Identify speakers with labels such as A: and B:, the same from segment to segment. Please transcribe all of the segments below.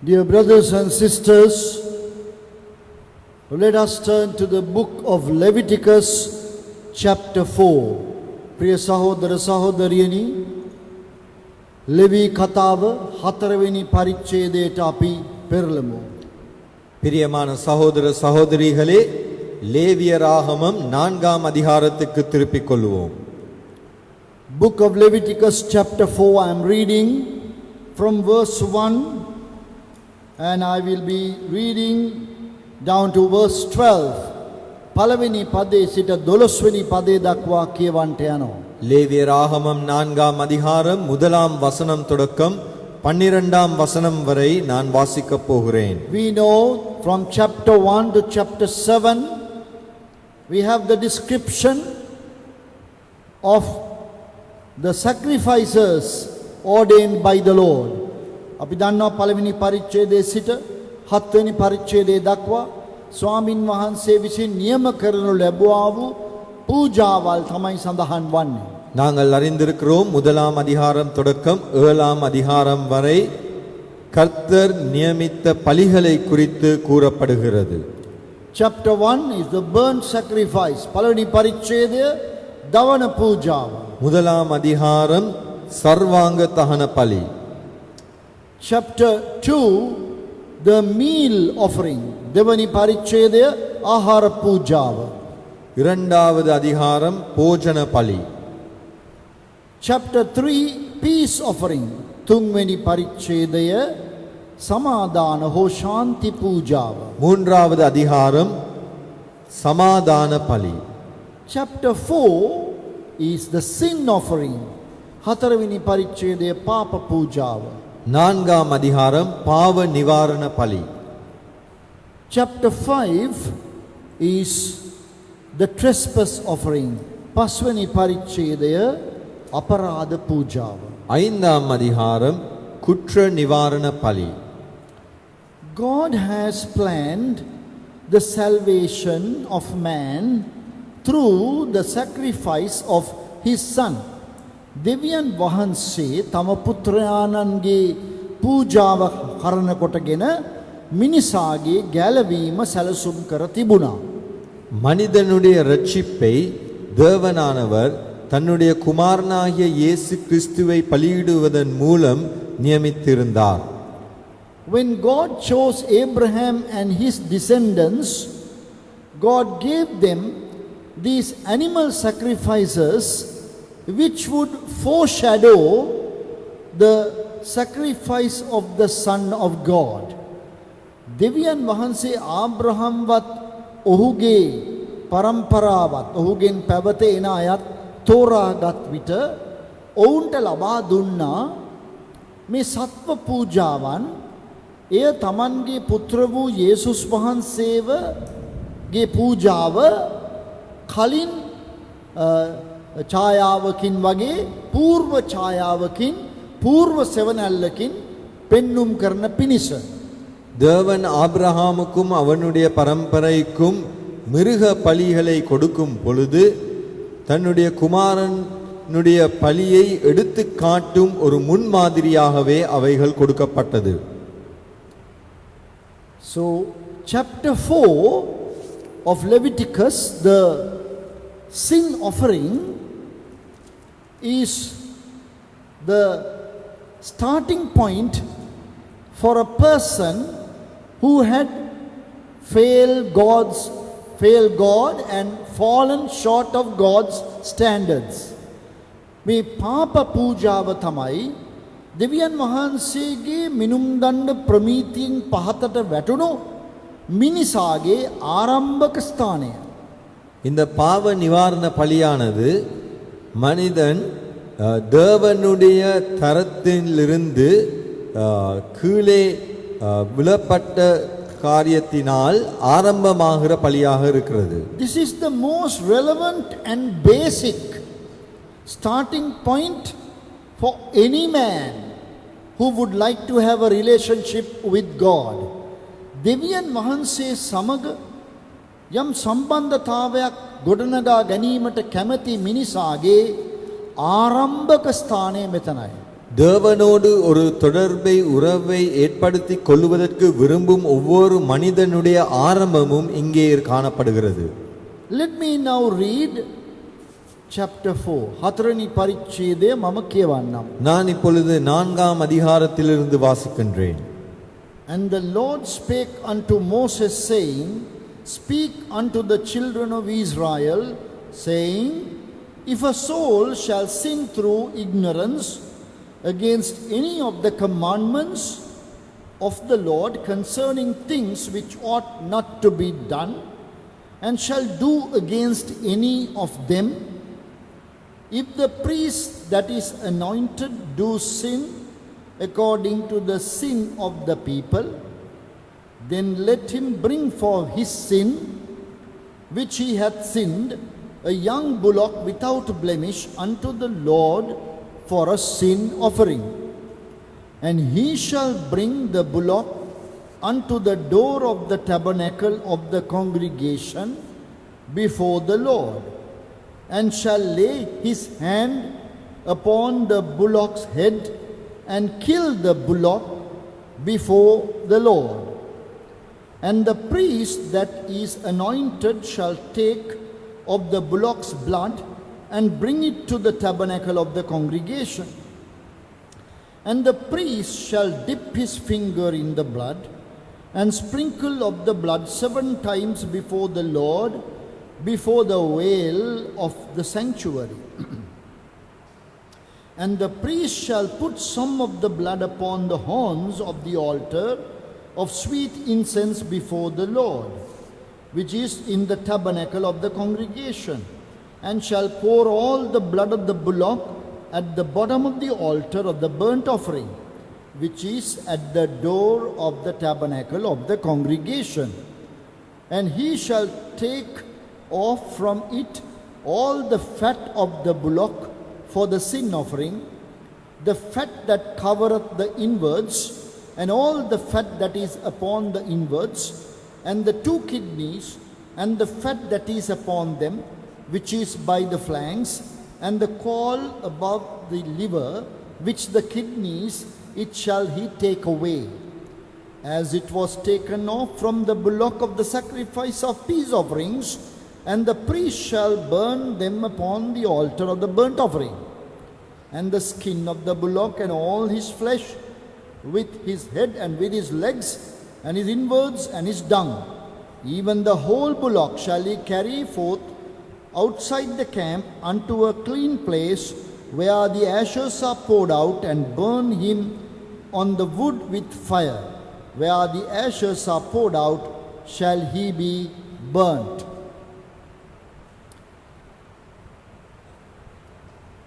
A: Dear brothers and sisters, let us turn to the book of Leviticus chapter 4. Priya sahodara sahodariyani, Levi කතාව 4 වෙනි පරිච්ඡේදයට අපි පෙරළමු.
B: பிரியமான சகோதர சகோதரிகளே, லேவியராகமம் 4ஆம் அதிகாரத்துக்கு திருப்பிக் கொள்வோம்.
A: Book of Leviticus chapter 4, I am reading from verse 1 and I will be reading down to verse 12. පළවෙනි පදේ සිට 12 වෙනි පදේ දක්වා කියවන්ට යනවා.
B: லேவியராகமம் 4ஆம் அதிகாரம் 1ஆம் வசனம் தொடக்கம் 12ஆம் வசனம் வரை நான் வாசிக்கப் போகிறேன்.
A: We know from chapter 1 to chapter 7 we have the description of the sacrifices ordained by the Lord. අපි දන්නවා පළවෙනි පරිච්ඡේදයේ සිට 7 වෙනි පරිච්ඡේදයේ දක්වා ස්වාමින් වහන්සේ විසින් නියම කරනු ලැබුවා වූ පූජාවල් තමයි සඳහන් වන්නේ.
B: நாங்கள் அறிந்திருக்கிறோம், 1ஆம் அதிகாரம் தொடக்கம் 7ஆம் அதிகாரம் வரை கர்த்தர் நியமித்த பலிகளை குறித்து கூறப்படுகிறது.
A: Chapter 1 is the burnt sacrifice. පළවෙනි පරිච්ඡේදය දවන පූජාව.
B: 1ஆம் அதிகாரம் சர்வாங்க தகன பலி.
A: Chapter 2 the meal offering. දෙවනි පරිච්ඡේදය ආහාර පූජාව.
B: 2வது அதிகாரம் போஜன பலி.
A: Chapter 3 peace offering. තුන්වෙනි පරිච්ඡේදය සමාදාන හෝ ශාන්ති පූජාව.
B: 3வது அதிகாரம் சமாதான பலி.
A: Chapter 4 is the sin offering. හතරවෙනි පරිච්ඡේදය පාප පූජාව.
B: 4ஆம் அதிகாரம் பாவ நிவாரண பலி.
A: Chapter 5 is the trespass offering. පස්වෙනි පරිච්ඡේදය අපරාධ පූජාව.
B: 5ஆம் அதிகாரம் குற்ற நிவாரண பலி.
A: God has planned the salvation of man through the sacrifice of his son. දෙවියන් වහන්සේ තම පුත්‍රයාණන්ගේ පූජාව කරන කොටගෙන මිනිසාගේ ගැලවීම සැලසුම් කර තිබුණා.
B: மனிதனுடைய ரட்சிப்பை தேவனானவர் தன்னுடைய குமாரனாகிய இயேசு கிறிஸ்துவை பலியிடுவதன் மூலம் நியமித்திருந்தார்.
A: When God chose Abraham and his descendants, God gave them these animal sacrifices which would foreshadow the sacrifice of the Son of God. දෙවියන් වහන්සේ ආබ්‍රහම්වත් ඔහුගේ පරම්පරාවත් ඔහුගෙන් පැවත එන අයත් තෝරාගත් විට ඔවුන්ට ලබා දුන්නා මේ සත්ව පූජාවන්. එය තමන්ගේ පුත්‍ර වූ යේසුස් වහන්සේවගේ පූජාව කලින් ඡායාවකින් වගේ పూర్ව ඡායාවකින් పూర్ව සෙවණැල්ලකින් පෙන්눔 කරන පිණිස.
B: தேவன் ஆபிரகாமுக்கும் அவனுடைய பரம்பரைக்கும் மிருக பலிகளை கொடுக்கும் பொழுது தன்னுடைய குமாரனுடைய பலியை எடுத்து காட்டும் ஒரு முன்மாதிரியாகவே அவைகள் கொடுக்கப்பட்டது.
A: So chapter 4 of Leviticus, the sin offering is the starting point for a person who had failed God and fallen short of God's standards. මේ පාප පූජාව තමයි දෙවියන් වහන්සේගේ මිනුම් දණ්ඩ ප්‍රමීතියෙන් පහතට වැටුණු මිනිසාගේ ආරම්භක ස්ථානය.
B: இந்த பாவ நிவாரண பலியானது மனிதன் தேவனுடைய தரத்திலிருந்து கீழே விழப்பட்ட காரியத்தினால் ஆரம்பமாகிற பலியாக இருக்கிறது.
A: This is the most relevant and basic starting point for any man who would like to have a relationship with God. දෙවියන් වහන්සේ සමග යම් සම්බන්ධතාවයක් ගොඩනගා ගැනීමට කැමැති මිනිසාගේ ආරම්භක ස්ථානය මෙතනයි.
B: தேவனோடு ஒரு தொடர்பை உறவை ஏற்படுத்திக் கொள்வதற்கு விரும்பும் ஒவ்வொரு மனிதனுடைய ஆரம்பமும் இங்கே காணப்படுகிறது.
A: Let me now read chapter 4. හතරවෙනි පරිච්ඡේදය මම කියවන්නම්.
B: நான் இப்பொழுது 4ஆம் அதிகாரத்திலிருந்து வாசிக்கின்றேன்.
A: And the Lord spake unto Moses, saying, Speak unto the children of Israel, saying, If a soul shall sin through ignorance against any of the commandments of the Lord concerning things which ought not to be done, and shall do against any of them, if the priest that is anointed do sin according to the sin of the people, then let him bring for his sin which he hath sinned a young bullock without blemish unto the Lord for a sin offering. And he shall bring the bullock unto the door of the tabernacle of the congregation before the Lord, and shall lay his hand upon the bullock's head and kill the bullock before the Lord. And the priest that is anointed shall take of the bullock's blood and bring it to the tabernacle of the congregation. And the priest shall dip his finger in the blood and sprinkle of the blood 7 times before the Lord, before the veil of the sanctuary. And the priest shall put some of the blood upon the horns of the altar of sweet incense before the Lord, which is in the tabernacle of the congregation, and shall pour all the blood of the bullock at the bottom of the altar of the burnt offering, which is at the door of the tabernacle of the congregation. And he shall take off from it all the fat of the bullock for the sin offering, the fat that covereth the inwards, and all the fat that is upon the inwards, and the 2 kidneys, and the fat that is upon them, which is by the flanks, and the caul above the liver, which the kidneys, it shall he take away, as it was taken off from the bullock of the sacrifice of peace offerings, and the priest shall burn them upon the altar of the burnt offering. And the skin of the bullock and all his flesh, with his head and with his legs, and his inwards and his dung, even the whole bullock shall he carry forth outside the camp unto a clean place, where the ashes are poured out, and burn him on the wood with fire. Where the ashes are poured out, shall he be burnt.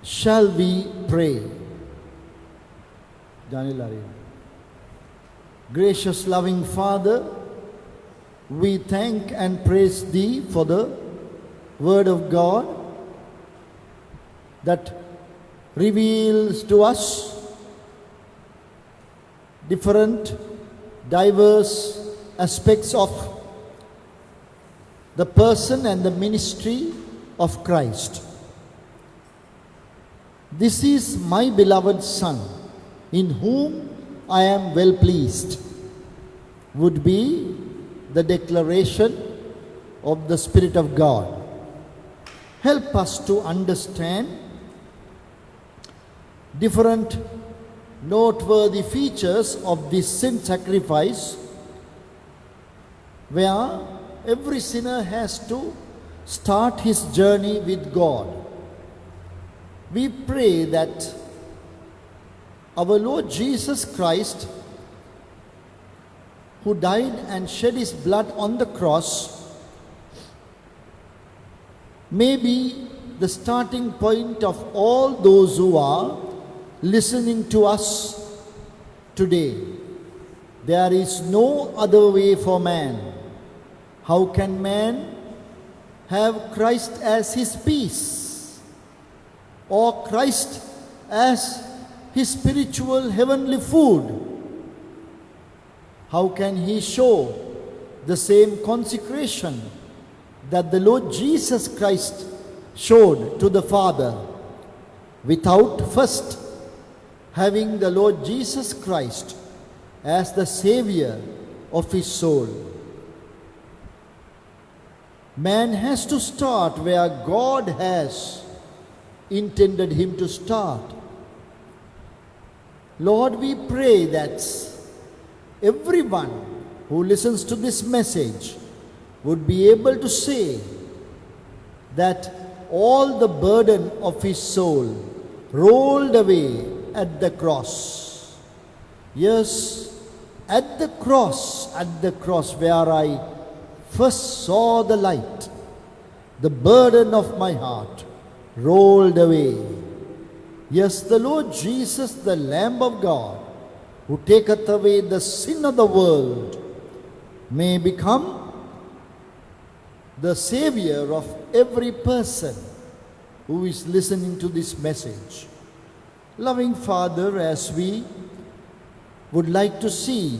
A: Shall we pray? Daniel Ari. Gracious loving Father, we thank and praise Thee for the Word of God that reveals to us different, diverse aspects of the person and the ministry of Christ. This is my beloved Son, in whom I am well pleased, would be the declaration of the Spirit of God. Help us to understand different noteworthy features of this sin sacrifice, where every sinner has to start his journey with God. We pray that our Lord Jesus Christ, who died and shed his blood on the cross, may be the starting point of all those who are listening to us today. There is no other way for man. How can man have Christ as his peace, or Christ as his spiritual heavenly food? How can he show the same consecration that the Lord Jesus Christ showed to the Father without first having the Lord Jesus Christ as the Savior of his soul. Man has to start where God has intended him to start. Lord, we pray that everyone who listens to this message would be able to say that all the burden of his soul rolled away at the cross. Yes, at the cross where I first saw the light, the burden of my heart rolled away. Yes, the Lord Jesus, the Lamb of God, who taketh away the sin of the world, may become the Savior of every person who is listening to this message. Loving Father, as we would like to see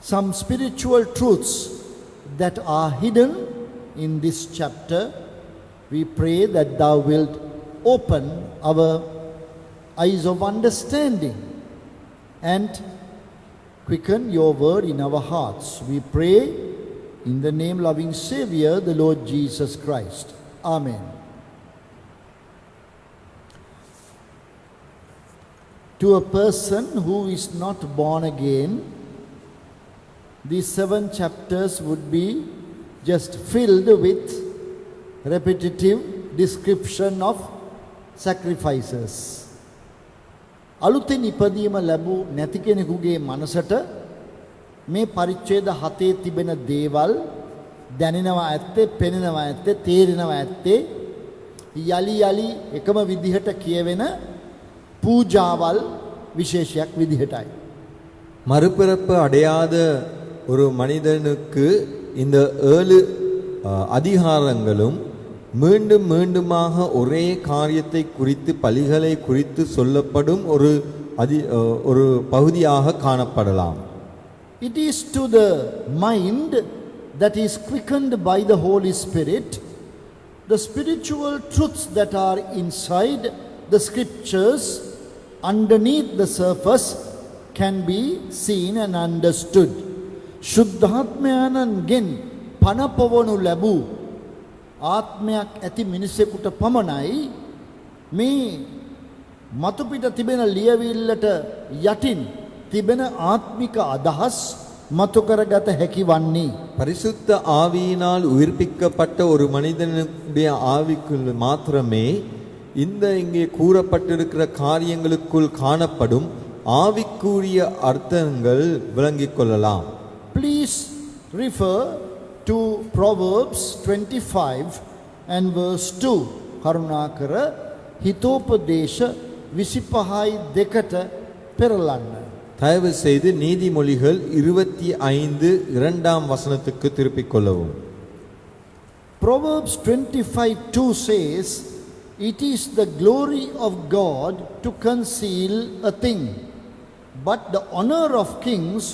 A: some spiritual truths that are hidden in this chapter, we pray that Thou wilt open our eyes of understanding and quicken Your word in our hearts. We pray in the name, loving Savior, the Lord Jesus Christ. Amen. To a person who is not born again, these 7 chapters would be just filled with repetitive description of sacrifices. අලුතෙන් ඉපදීම ලැබූ නැති කෙනෙකුගේ මනසට මේ පරිච්ඡේද 7 තිබෙන දේවල් දැනෙනවා ඇත්තේ, පෙනෙනවා ඇත්තේ, තේරෙනවා ඇත්තේ යලි යලි එකම විදිහට කියවෙන පූජාවල් විශේෂයක් විදිහටයි.
B: மறுபிறப்பு அடையாத ஒரு மனிதனுக்கு இந்த 7 அதிகாரங்களும் மீண்டும் மீண்டுமாக ஒரே காரியத்தை குறித்து பலிகளை குறித்து சொல்லப்படும் ஒரு பகுதியாக காணப்படலாம்.
A: It is to the mind that is quickened by the Holy Spirit, the spiritual truths that are inside the scriptures underneath the surface can be seen and understood. ශුද්ධාත්මයන්ගෙන් පනපවනු ලැබූ ආත්මයක් ඇති මිනිසෙකුට පමණයි මේ මතු පිට තිබෙන ලියවිල්ලට යටින් තිබෙන ආත්මික අදහස් මතු කරගත හැකි වන්නේ.
B: பரிசுத்த ஆவியினால் உயிர்ப்பிக்கப்பட்ட ஒரு மனிதனுடைய ஆவிக்குள் மாத்திரமே இந்த இங்கே கூறப்பட்டிருக்கிற காரியங்களுக்குள் காணப்படும் ஆவிக்குரிய அர்த்தங்கள் விளங்கிக் கொள்ளலாம்.
A: Please refer to Proverbs 25 and verse 2. කරුණාකර හිතෝපදේශ 25යි 2ට පෙරලන්න.
B: தயவு செய்து நீதிமொழிகள் 25 2ஆம் வசனத்துக்கு திருப்பிக் கொள்ளவும்.
A: Proverbs 25:2 says, "It is the glory of God to conceal a thing, but the honor of kings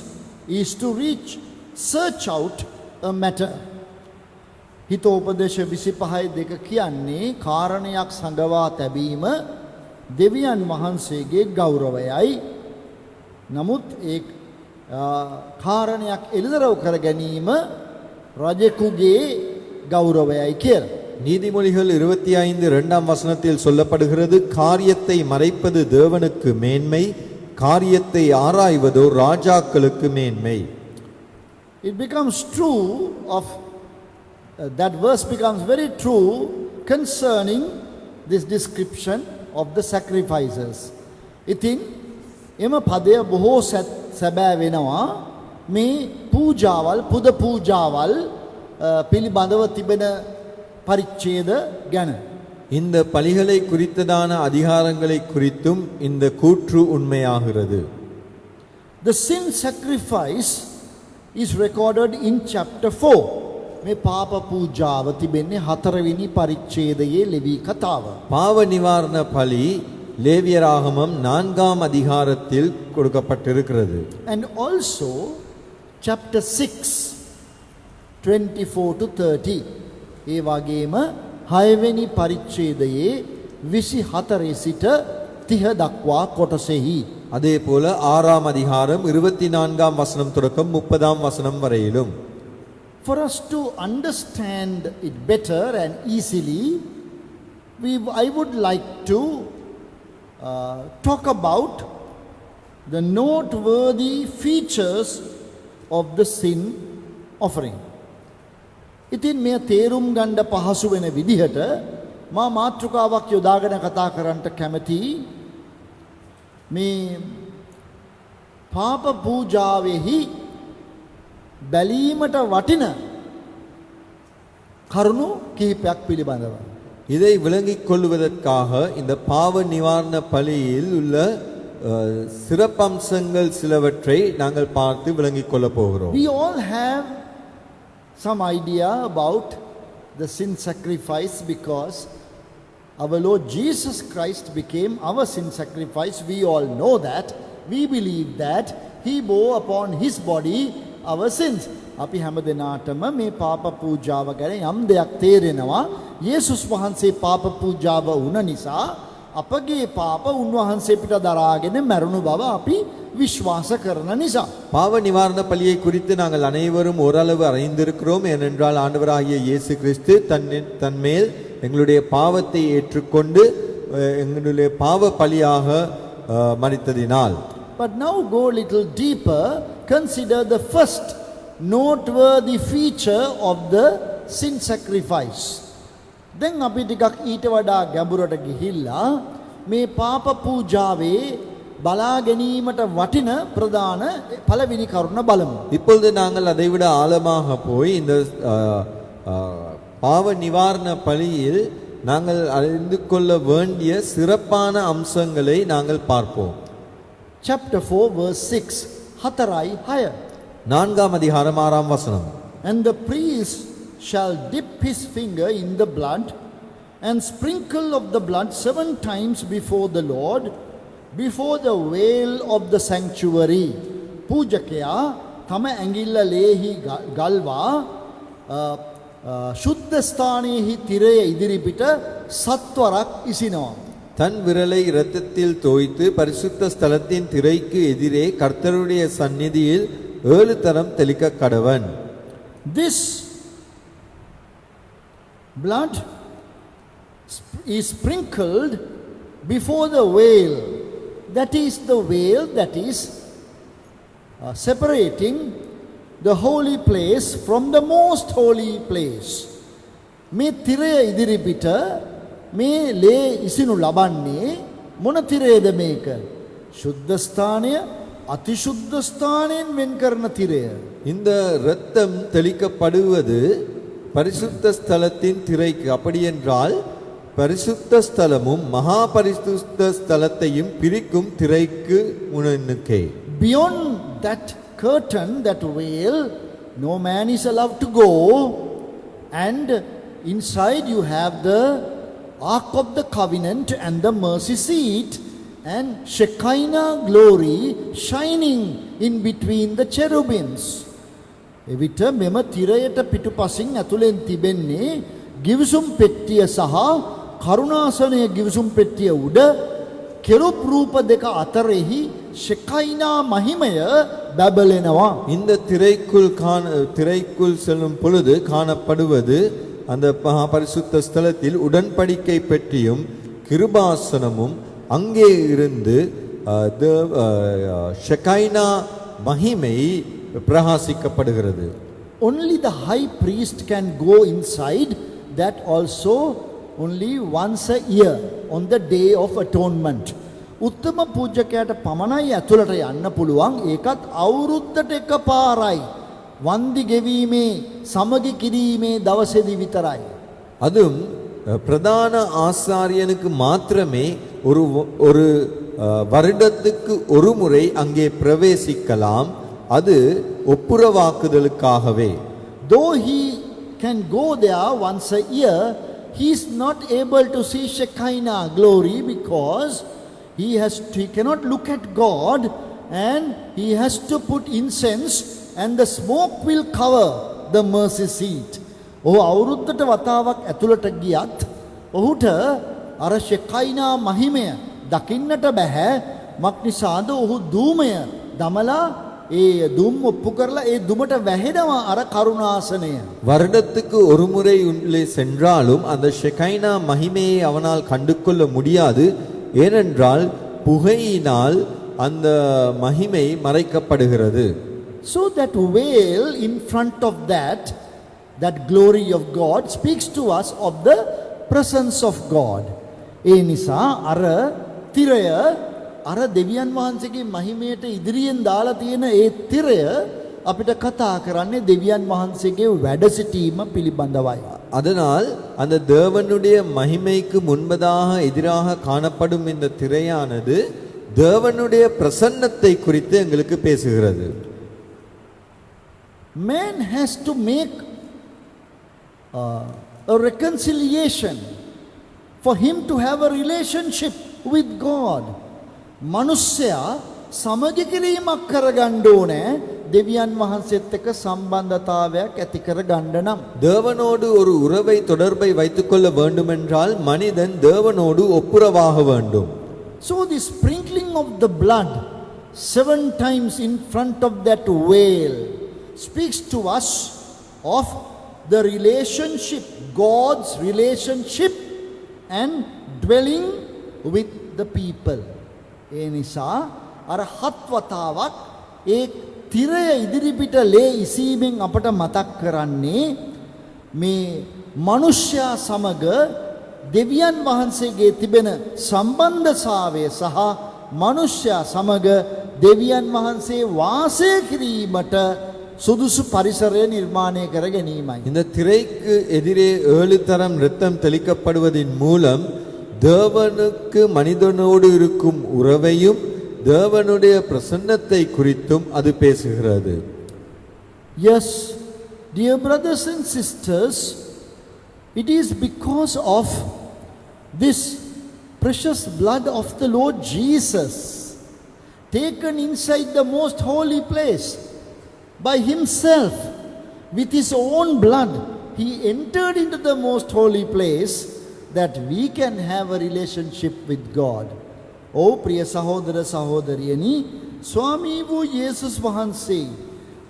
A: is to search out a matter." හිතෝපදේශ 25:2 කියන්නේ කාරණයක් සංගවා තැබීම දෙවියන් වහන්සේගේ ගෞරවයයි. නමුත් ඒ කාරණයක් එළිදරව් කර ගැනීම රජෙකුගේ ගෞරවයයි කියලා.
B: நீதிமொழிகள் 25 2ஆம் வசனத்தில் சொல்லப்படுகிறது, காரியத்தை மறைப்பது தேவனுக்கு மேன்மை, காரியத்தை ஆராய்வதோ ராஜாக்களுக்கு மேன்மை.
A: It becomes true of that verse becomes very true concerning this description of the sacrifices. ඉතින් එම පදය බොහෝ සැබෑ වෙනවා මේ පූජාවල්, පුද පූජාවල් පිළිබඳව තිබෙන පරිච්ඡේද ගැන.
B: இந்த பலிகளை குறித்ததான அதிகாரங்களை குறித்தும் இந்த கூற்று உண்மையாகிறது.
A: The sin sacrifice is recorded in chapter 4. මේ පාප පූජාව තිබෙන්නේ 4 වෙනි පරිච්ඡේදයේ ලෙවි කතාව.
B: பாவ நிவாரண பலி லேவியராகமம் 4ஆம் அதிகாரத்தில் கொடுக்கப்பட்டிருக்கிறது.
A: And also chapter 6 24 to 30. ඒ වගේම 6 වෙනි පරිච්ඡේදයේ 24 සිට තිහ දක්වා කොටසෙහි.
B: அதே போல 6ஆம் அதிகாரம் 24ஆம் வசனம் தொடக்கம் 30ஆம் வசனம் வரையிலும்.
A: For us to understand it better and easily, I would like to talk about the noteworthy features of the sin offering. ඉතින් මේ තේරුම් ගන්න පහසු වෙන විදිහට මා මාතෘකාවක් යොදාගෙන කතා කරන්නට කැමතියි. මේ පාප පූජාවෙහි බැලීමට වටින කරුණු කිහිපයක් පිළිබඳව.
B: இதை விளங்கிக் கொள்வதற்காக இந்த பாவ நிவாரண பலியில் உள்ள சிறப்பம்சங்கள் சிலவற்றை நாங்கள் பார்த்து விளங்கிக் கொள்ள போகிறோம்.
A: We all have some idea about the sin sacrifice because our Lord Jesus Christ became our sin sacrifice. We all know that. We believe that He bore upon His body our sins. අපි හැම දිනාටම මේ පාප පූජාව ගැන යම් දෙයක් තේරෙනවා. යේසුස් වහන්සේ පාප පූජාව වුණ නිසා අපගේ පාප උන්වහන්සේ පිට දරාගෙන මරුණු බව අපි விசுவாச කරන නිසා.
B: பாவ நிவாரண பலியை குறித்து நாங்கள் அனைவரும் ஓரளவு அறிந்திருக்கிறோம். ஏனென்றால் ஆண்டவராகிய இயேசு கிறிஸ்து தன்மேல் எங்களுடைய பாவத்தை ஏற்றுக்கொண்டு எங்களுடைய பாவ பலியாக மரித்ததினால்.
A: But now go a little deeper, consider the first noteworthy feature of the sin sacrifice. දැන් අපි ටිකක් ඊට වඩා ගැඹුරට ගිහිල්ලා මේ පාප පූජාවේ බලා ගැනීමට වටින ප්‍රධාන පළවෙනි කරුණ බලමු.
B: இப்பொழுது நாங்கள் அதைவிட ஆழமாக போய் இந்த பாவ நிவாரண பலியில் நாங்கள் அறிந்து கொள்ள வேண்டிய சிறப்பான அம்சங்களை நாங்கள் பார்ப்போம்.
A: Chapter 4 verse 6 හතරයි 6.
B: 4ஆம் அதிகாரம் 6ஆம் வசனம்.
A: And the priest shall dip his finger in the blood and sprinkle of the blood 7 times before the Lord, before the veil of the sanctuary. පූජකයා තම ඇඟිල්ල ලේහි ගල්වා ශුද්ධ ස්ථානයේහි තිරය ඉදිරිපිට සත්වරක් ඉසිනවා.
B: தன் விரலை இரத்தத்தில் தோய்த்து பரிசுத்த ஸ்தலத்தின் திரைக்கு எதிரே கர்த்தருடைய சந்நிதியில் 7 தரம் தெளிக்க கடவன்.
A: This blood is sprinkled before the veil. That is the veil that is separating the holy place from the most holy place. මේ තිරය ඉදිරිපිට මේ ලේ ඉසිනු ලබන්නේ මොන තිරයද මේක? සුද්ධ ස්ථානය அதிசுத்த ஸ்தானයෙන් වෙන් කරන තිරය.
B: இந்த இரத்தம் தெளிக்கப்படுவது பரிசுத்த ஸ்தலத்தின் திரைக்கு. அப்படி என்றால் பரிசுத்த ஸ்தலமும் மகா பரிசுத்த ஸ்தலத்தையும் பிரிக்கும் திரைக்கு முன்னுக்கே.
A: Beyond that curtain, that veil, no man is allowed to go, and inside you have the Ark of the Covenant and the mercy seat and Shekinah glory shining in between the cherubims. එවිට මෙම තිරයට පිටුපසින් ඇතුලෙන් තිබෙන්නේ ගිවිසුම් පෙට්ටිය සහ කරුණාසනය ගිවිසුම් පෙට්ටිය උඩ කෙරුබ් රූප දෙක අතරෙහි ஷெகைனா மகிமைய பபலெனவா.
B: இந்த திரைக்குள் செல்லும் பொழுது காணப்படுவது அந்த பரிசுத்த ஸ்தலத்தில் உடன்படிக்கை பெட்டியும் கிருபாசனமும் அங்கே இருந்து ஷெகைனா மகிமை பிரகாசிக்கப்படுகிறது.
A: Only the high priest can go inside, that also only once a year on the day of atonement. උත්තම පූජකයාට පමණයි ඇතුළට යන්න පුළුවන්. ඒකත් අවුරුද්දට එකපාරයි. වන්දි ගෙවීමේ සමගි කිරීමේ දවසේදී විතරයි.
B: அதுவும் பிரதான ஆசாரியனுக்கு மாத்திரமே ஒரு வருடத்துக்கு ஒரு முறை அங்கே பிரவேசிக்கலாம். அது ஒப்புரவாக்குதலுக்காகவே.
A: Though he can go there once a year, he is not able to see Shekinah glory because he cannot look at God, and he has to put incense and the smoke will cover the mercy seat. ඔහු අවුරුද්දට වතාවක් ඇතුළට ගියත් ඔහුට අර ෂෙකයිනා මහිමය දකින්නට බැහැ. මක් නිසාද ඔහු ධූමය දමලා ඒ දුම් ඔප්පු කරලා ඒ දුමට වැහෙනවා අර කරුණාසනය.
B: வருடத்துக்கு ஒரு முறை உள்ளே சென்றாலும் அந்த ஷெகைனா மகிமையை அவனால் கண்டுகொள்ள முடியாது. ஏனென்றால் புகையினால் அந்த மகிமை மறைக்கப்படுகிறது.
A: So that veil in front of that glory of God speaks to us of the presence of God. ඒ නිසා අර තිරය අර දෙවියන් වහන්සේගේ මහිමයට ඉදිරියෙන් දාලා තියෙන ඒ තිරය අපිට කතා කරන්නේ දෙවියන් වහන්සේගේ වැඩ සිටීම පිළිබඳවයි.
B: அதனால் அந்த தேவனுடைய மகிமைக்கு முன்பதாக எதிராக காணப்படும் இந்த திரையானது தேவனுடைய பிரசன்னத்தை குறித்து எங்களுக்கு பேசுகிறது.
A: Man has to make a reconciliation for him to have a relationship with God. මනුෂ්‍යයා සමගි කිරීමක් කරගන්න ඕනේ දෙවියන් වහන්සේත් එක්ක සම්බන්ධතාවයක් ඇති කරගන්න නම්.
B: தேவனோடு ஒரு உறவை தொடர்பை வைத்துக்கொள்ள வேண்டுமென்றால் மனிதன் தேவனோடு ஒப்புரவாக வேண்டும்.
A: So the sprinkling of the blood 7 times in front of that veil speaks to us of the relationship, God's relationship and dwelling with the people. ඒ නිසා අර හත් වතාවක් ඒ තිරය ඉදිරිපිට ලේ ඉසීමෙන් අපට මතක් කරන්නේ මේ මනුෂ්‍යයා සමග දෙවියන් වහන්සේගේ තිබෙන සම්බන්ධතාවය සහ මනුෂ්‍යයා සමග දෙවියන් වහන්සේ වාසය කිරීමට සුදුසු පරිසරය නිර්මාණය කර ගැනීමයි.
B: இந்த திரைக்கு எதிரே 7 தரம் இரத்தம் தெளிக்கப்படுவதின் மூலம் தேவனுக்கு மனிதனோடு இருக்கும் உறவையும் தேவனுடைய பிரசன்னத்தை குறித்தும் அது பேசுகிறது.
A: Yes, dear brothers and sisters, it is because of this precious blood of the Lord Jesus taken inside the most holy place by himself with his own blood. He entered into the most holy place that we can have a relationship with God. Oh priya sahodara sahodariyani, ස්වාමී වූ යේසුස් වහන්සේ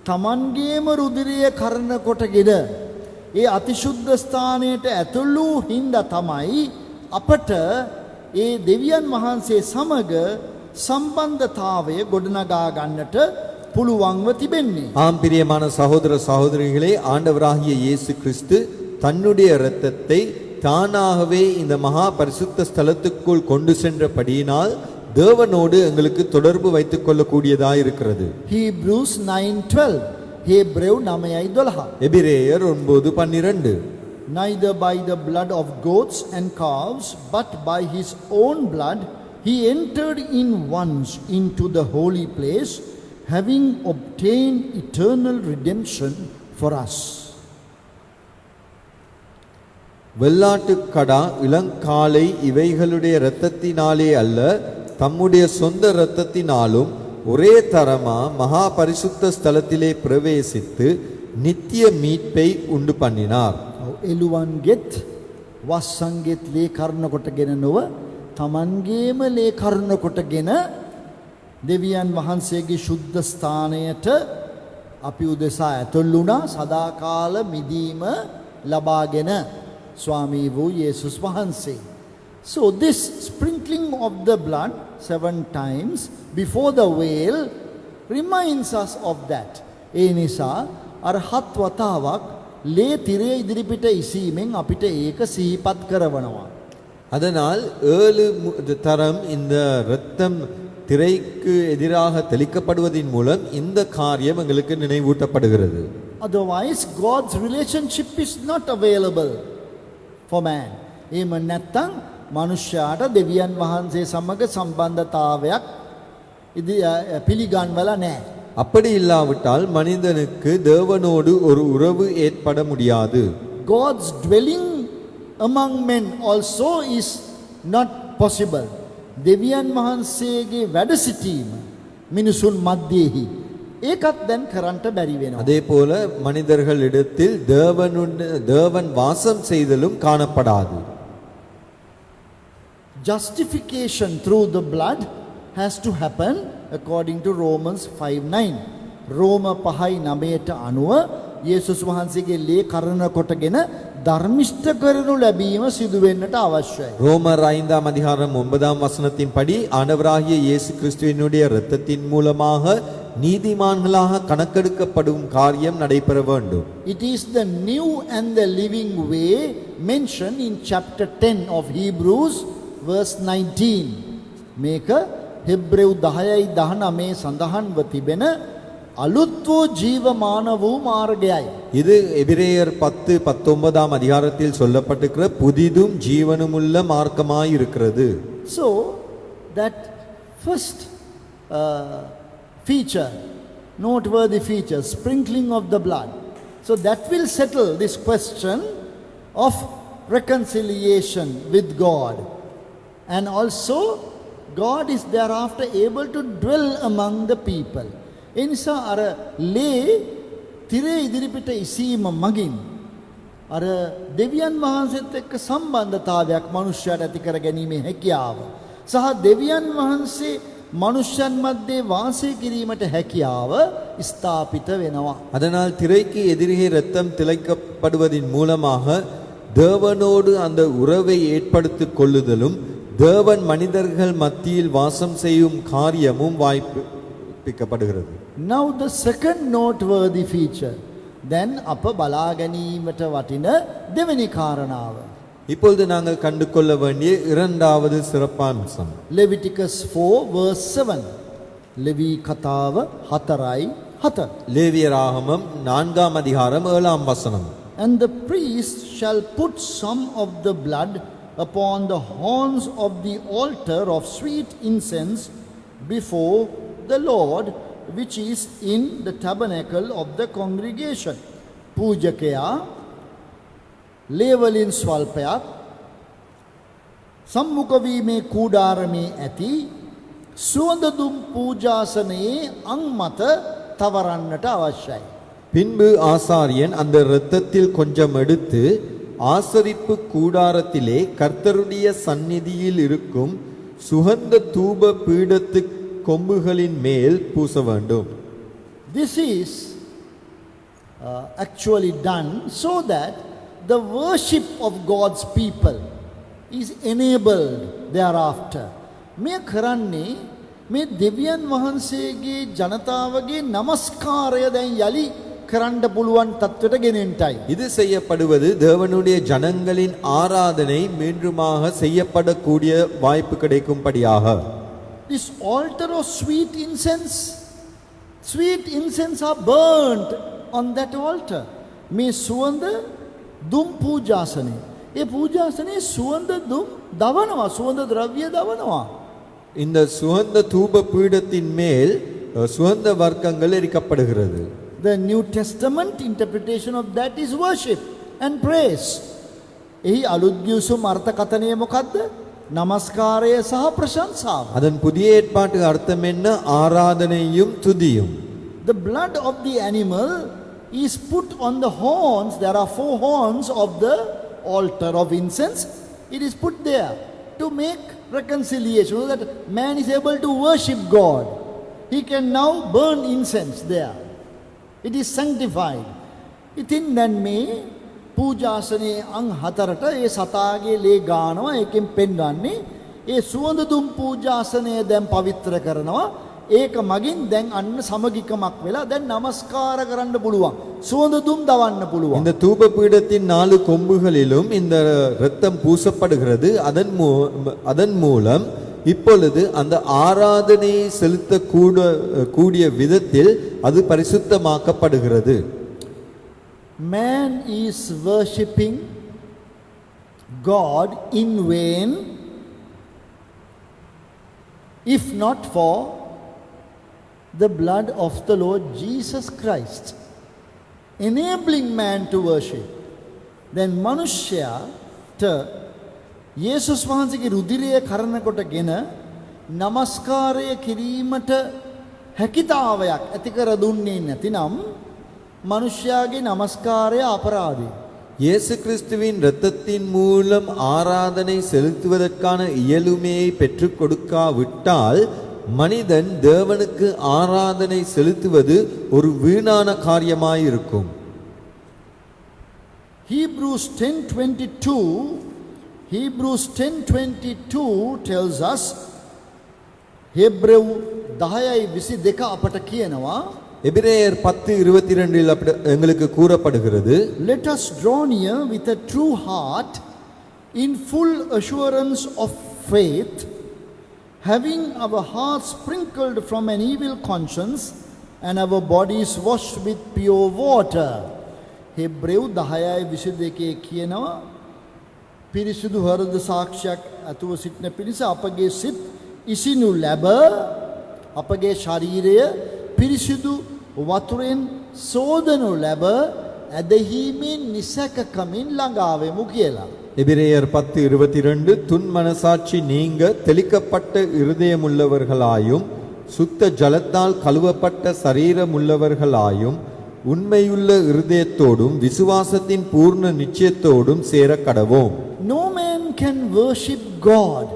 A: තමන්ගේම රුධිරය කරන කොටගෙන ඒ අතිශුද්ධ ස්ථානයට ඇතුළු හින්දා තමයි අපට ඒ දෙවියන් වහන්සේ සමග සම්බන්ධතාවය ගොඩනගා ගන්නට පුළුවන්ව තිබෙන්නේ.
B: ஆம் பிரியமான சகோதர சகோதரிகளே, ஆண்டவராகிய இயேசு கிறிஸ்து தன்னுடைய இரத்தத்தை தானாகவே இந்த மகா பரிசுத்த ஸ்தலத்துக்குள் கொண்டு சென்றபடியினால் தேவனோடு எங்களுக்கு தொடர்பு வைத்துக் கொள்ளக்கூடியதாய் இருக்கிறது.
A: Hebrews 9:12 Hebrew 9:12
B: எபிரேயர் 9:12
A: Neither by the blood of goats and calves but by his own blood he entered in once into the holy place, having obtained eternal redemption for us.
B: வெள்ளாட்டுக்கடா இளங்காளை இவைகளுடைய இரத்தத்தினாலே அல்ல, தம்முடைய சொந்த இரத்தத்தினாலும் ஒரே தரமா மகா பரிசுத்த ஸ்தலத்திலே பிரவேசித்து நித்திய மீட்பை உண்டு பண்ணினார்.
A: එළුවන්ගෙත් වස්සන්ගෙත් ලේ කර්ණ කොටගෙන නොව තමන්ගේම ලේ කර්ණ කොටගෙන දෙවියන් වහන්සේගේ ශුද්ධ ස්ථානයට අපි උදෙසා ඇතුල් වුණා සදාකාල මිදීම ලබාගෙන ස්වාමී වූ යේසුස් වහන්සේ. So this sprinkling of the blood 7 times before the veil reminds us of that. ඒ නිසා අර හත් වතාවක් ලේ තිරේ ඉදිරිපිට ඉසීමෙන් අපිට ඒක සිහිපත් කරවනවා.
B: அதனால் 7 தரம் இந்த இரத்தம் திரைக்கு எதிராக தெளிக்கப்படுவதின் மூலம் இந்த காரியம் எங்களுக்கு நினைவூட்டப்படுகிறது.
A: Otherwise God's relationship is not available for man. එහෙම නැත්නම් මනුෂ්‍යයාට දෙවියන් වහන්සේ සමග සම්බන්ධතාවයක් පිළිගන්වලා නැහැ.
B: அப்படி இல்லாவிட்டால் மனிதனுக்கு தேவனோடு ஒரு உறவு ஏற்பட முடியாது.
A: God's dwelling among men also is not possible. දෙවියන් වහන්සේගේ වැඩ සිටීම මිනිසුන් මැදෙහි ඒකත් දැන් කරන්න බැරි වෙනවා.
B: அதே போல மனிதர்களிடத்தில் தேவன் வாசம் செய்தலும் காணப்படாது.
A: justification through the blood has to happen according to Romans 5:9. රෝම 5:9ට අනුව යේසුස් වහන්සේගේ ලේ කරන කොටගෙන ධර්මිෂ්ඨ කරනු ලැබීම සිදු වෙන්නට අවශ්‍යයි.
B: ரோமர் 5ஆம் அதிகாரம் 9ஆம் வசனத்தின்படி ஆண்டவராகிய இயேசு கிறிஸ்துவினுடைய இரத்தத்தின் மூலமாக நீதிமான்களாக கணக்கெடுக்கப்படும் காரியம் நடைபெற வேண்டும்.
A: It is the new and the living way mentioned in chapter 10 of Hebrews verse 19. මේක හෙබ්‍රෙව් 10:19 සඳහන්ව තිබෙන අලුත් වූ ජීවමාන වූ මාර්ගයයි.
B: இது எபிரேயர் 10:19ஆம் அதிகாரத்தில் சொல்லப்பட்டிருக்கிற புதிதும் ஜீவனுமுள்ள மார்க்கமாய் இருக்கிறது.
A: So that first feature, noteworthy feature, sprinkling of the blood. So that will settle this question of reconciliation with God. And also God is thereafter able to dwell among the people. එනිසා අර ලේ තිරේ ඉදිරිපිට ඉසීම මගින් අර දෙවියන් වහන්සේත් එක්ක සම්බන්ධතාවයක් මනුෂ්‍යයාට ඇති කර ගැනීමේ හැකියාව සහ දෙවියන් වහන්සේ මනුෂ්‍යයන් මැද්දේ වාසය කිරීමට හැකියාව ස්ථාපිත වෙනවා.
B: அதனால் திரைக்கு எதிரே இரத்தம் திளைக்கப்படுவதின் மூலமாக தேவனோடு அந்த உறவை ஏற்படுத்திக் கொள்ளுதலும் தேவன் மனிதர்கள் மத்தியில் வாசம் செய்யும் காரியமும் வாய்ப்பிக்கப்படுகிறது.
A: Now the second noteworthy feature, then අප බලා ගැනීමට වටින දෙවෙනි කාරණාව.
B: இப்பொழுது நாங்கள் கண்டு கொள்ள வேண்டிய இரண்டாவது சிறப்பம்சம்
A: Leviticus 4 verse 7. ලෙවී කතාව 4:7.
B: லேவியராகமம் 4ஆம் அதிகாரம் 7ஆம் வசனம்.
A: And the priest shall put some of the blood upon the horns of the altar of sweet incense before the Lord, which is in the tabernacle of the congregation. පූජකයා ලේවලින් ස්වල්පයක් සම්මුඛ වීමේ කූඩාරමේ ඇති සුවඳ දුම් පූජාසනයේ අං මත තවරන්නට අවශ්‍යයි.
B: பின்பு ஆசாரியன் அந்த இரத்தத்தில் கொஞ்சம் எடுத்து ஆசரிப்பு கூடாரத்திலே கர்த்தருடைய சந்நிதியில் இருக்கும் சுகந்த தூப பீடத்து கொம்புகளின் மேல் பூச வேண்டும்.
A: This is actually done so that the worship of God's people is enabled thereafter. මේ කරන්නේ මේ දෙවියන් වහන්සේගේ ජනතාවගේ নমස්කාරය දැන් යලි කරන්න පුළුවන් තත්ත්වයට ගෙනෙන්නයි.
B: இது செய்யப்படுவது தேவனுடைய ஜனங்களின் ஆராதனை மீண்டுமாக செய்யப்படக்கூடிய வாய்ப்பு கிடைக்கும்படியாக.
A: This altar of sweet incense are burnt on that altar. මේ සුවඳ දුම් පූජාසනය. ඒ පූජාසනයේ සුවඳ දුම් දවනවා, සුවඳ ද්‍රව්‍ය දවනවා.
B: இந்த சுகந்த தூப பீடத்தின் மேல் சுகந்த வர்க்கங்கள் எரிக்கப்படுகிறது.
A: The New Testament interpretation of that is worship and praise. එහි අලුත් ගිවිසුම් අර්ථකථනය මොකද්ද? නමස්කාරය සහ ප්‍රශංසාව.
B: அதன் புதிய ஏற்பாட்டு அர்த்தம் என்ன? ஆராதனையும் துதியும்.
A: The blood of the animal is put on the horns. There are 4 horns of the altar of incense. It is put there to make reconciliation, so that man is able to worship God. He can now burn incense there. It is sanctified. ඉතින් දැන් මේ පූජාසනයේ අං 4ට ඒ සතාගේ ලේ ගානවා. ඒකෙන් පෙන්වන්නේ ඒ සුවඳ දුම් පූජාසනය දැන් පවිත්‍ර කරනවා. ඒක මගින් දැන් අන්න සමගිකමක් වෙලා දැන් নমස්කාර කරන්න පුළුවන්. සුවඳ දුම් දවන්න පුළුවන්.
B: இந்த தூப பீடத்தின் 4 கொம்புகளிலும் இந்த இரத்தம் பூசப்படுகிறது. அதன் மூலம் இப்பொழுது அந்த ஆராதனையை செலுத்த கூடிய விதத்தில் அது பரிசுத்தமாக்கப்படுகிறது.
A: Man is worshipping God in vain if not for the blood of the Lord Jesus Christ enabling man to worship. Then මනුෂ්‍යයාට යේසුස් වහන්සේගේ රුධිරය කරන කොටගෙන নমස්කාරය කිරීමට හැකියාවක් ඇති කර දුන්නේ නැතිනම් මනුෂ්‍යයාගේ নমස්කාරය අපරාධයි.
B: இயேசு கிறிஸ்துவின் இரத்தத்தின் மூலம் ஆராதனை செலுத்துவதற்கான இயலுமையை பெற்றுக் கொடுக்காவிட்டால் மனிதன் தேவனுக்கு ஆராதனை செலுத்துவது ஒரு வீணான காரியமாயிருக்கும்.
A: Hebrews 10:22 tells us, Hebrew 10:22 අපට කියනවා,
B: எபிரேயர் 10:22 அப்படி எங்களுக்கு கூறப்படுகிறது,
A: let us draw near with a true heart in full assurance of faith, having our hearts sprinkled from an evil conscience and our bodies washed with pure water. Hebrew 10:22 කියනවා, පිරිසුදු හෘද සාක්ෂියක් ඇතුව සිටින පිණිස අපගේ සිත් ඉසිනු ලැබ අපගේ ශරීරය පිරිසුදු වතුරෙන් සෝදනු ලැබ ඇදහිීමෙන් නිසකකමින් ළඟාවෙමු කියලා.
B: எபிரேயர் 10:22 துன்மனசாட்சி நீங்க தெளிக்கப்பட்ட இருதயமுள்ளவர்களாயும் சுத்த ஜலத்தால் கழுவப்பட்ட சரீரமுள்ளவர்களாயும் உண்மையுள்ள இருதயத்தோடும் விசுவாசத்தின் பூர்ண நிச்சயத்தோடும் சேர கடவோம்.
A: No man can worship God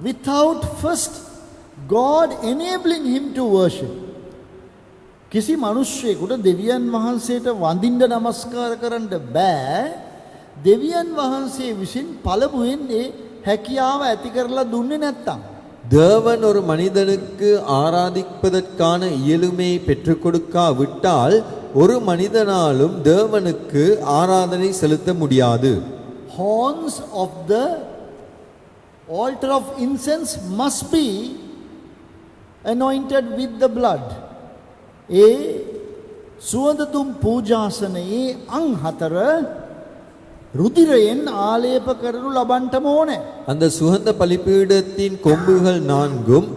A: without first God enabling him to worship. කිසි මිනිස්සෙකුට දෙවියන් වහන්සේට වඳින්න නමස්කාර කරන්න බෑ. දෙවියන් වහන්සේ විසින් පළමුවෙන් ඒ හැකියාව ඇති කරලා දුන්නේ නැත්තම්.
B: தேவன் ஒரு மனிதனுக்கு ஆராதிப்பதற்கான இயலுமையை பெற்றுக் கொடுக்காவிட்டால் ஒரு மனிதனாலும் தேவனுக்கு ஆராதனை செலுத்த முடியாது.
A: Horns of the altar of incense must be anointed with the blood. ඒ සුවඳතුම් පූජාසනයේ අං 4 ருதிரයෙන් ආලේප කරනු ලබන්නම ඕනේ.
B: அந்த சுகந்த பலிபீடத்தின் கொம்புகள் 4ம்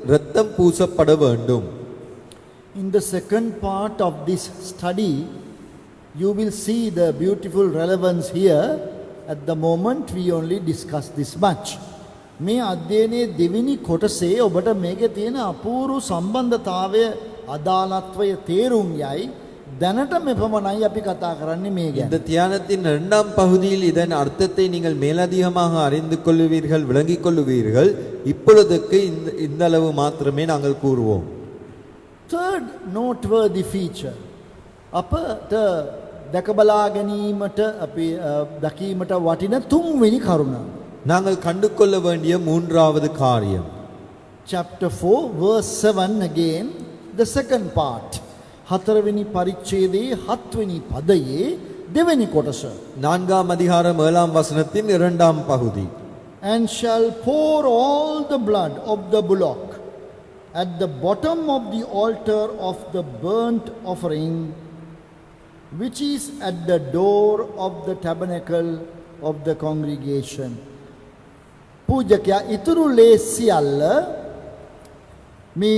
B: இரத்தம் பூசப்பட வேண்டும்.
A: In the second part of this study, you will see the beautiful relevance here. At the moment, we only discuss this much. මේ අධ්‍යයනයේ දෙවෙනි කොටසේ ඔබට මේකේ තියෙන අපූර්ව සම්බන්ධතාවය අදාළත්වය තේරුම් යයි දැනට මෙපමණයි අපි කතා කරන්නේ මේ ගැන.
B: இந்த தியானத்தின் இரண்டாம் பகுதியில் இதன் அர்த்தத்தை நீங்கள் மேலதிகமாக அறிந்து கொள்வீர்கள், விளங்கிக் கொள்வீர்கள். இப்பொழுதுக்கு இந்த அளவு மாத்திரமே நாங்கள் கூறுவோம்.
A: Third noteworthy feature, අපට දැක බලා ගැනීමට අපි දකීමට වටින තුන්වෙනි කරුණ.
B: நாங்கள் கண்டு கொள்ள வேண்டிய மூன்றாவது காரியம்.
A: Chapter 4 verse 7 again, the second part. 4වෙනි පරිච්ඡේදයේ 7වෙනි පදයේ දෙවෙනි කොටස.
B: 4ஆம் அதிகாரம் 7ஆம் வசனத்தின் 2ஆம் பகுதி.
A: And shall pour all the blood of the bullock at the bottom of the altar of the burnt offering, which is at the door of the tabernacle of the congregation. පූජකයා ඉතුරු ලේ සියල්ල මේ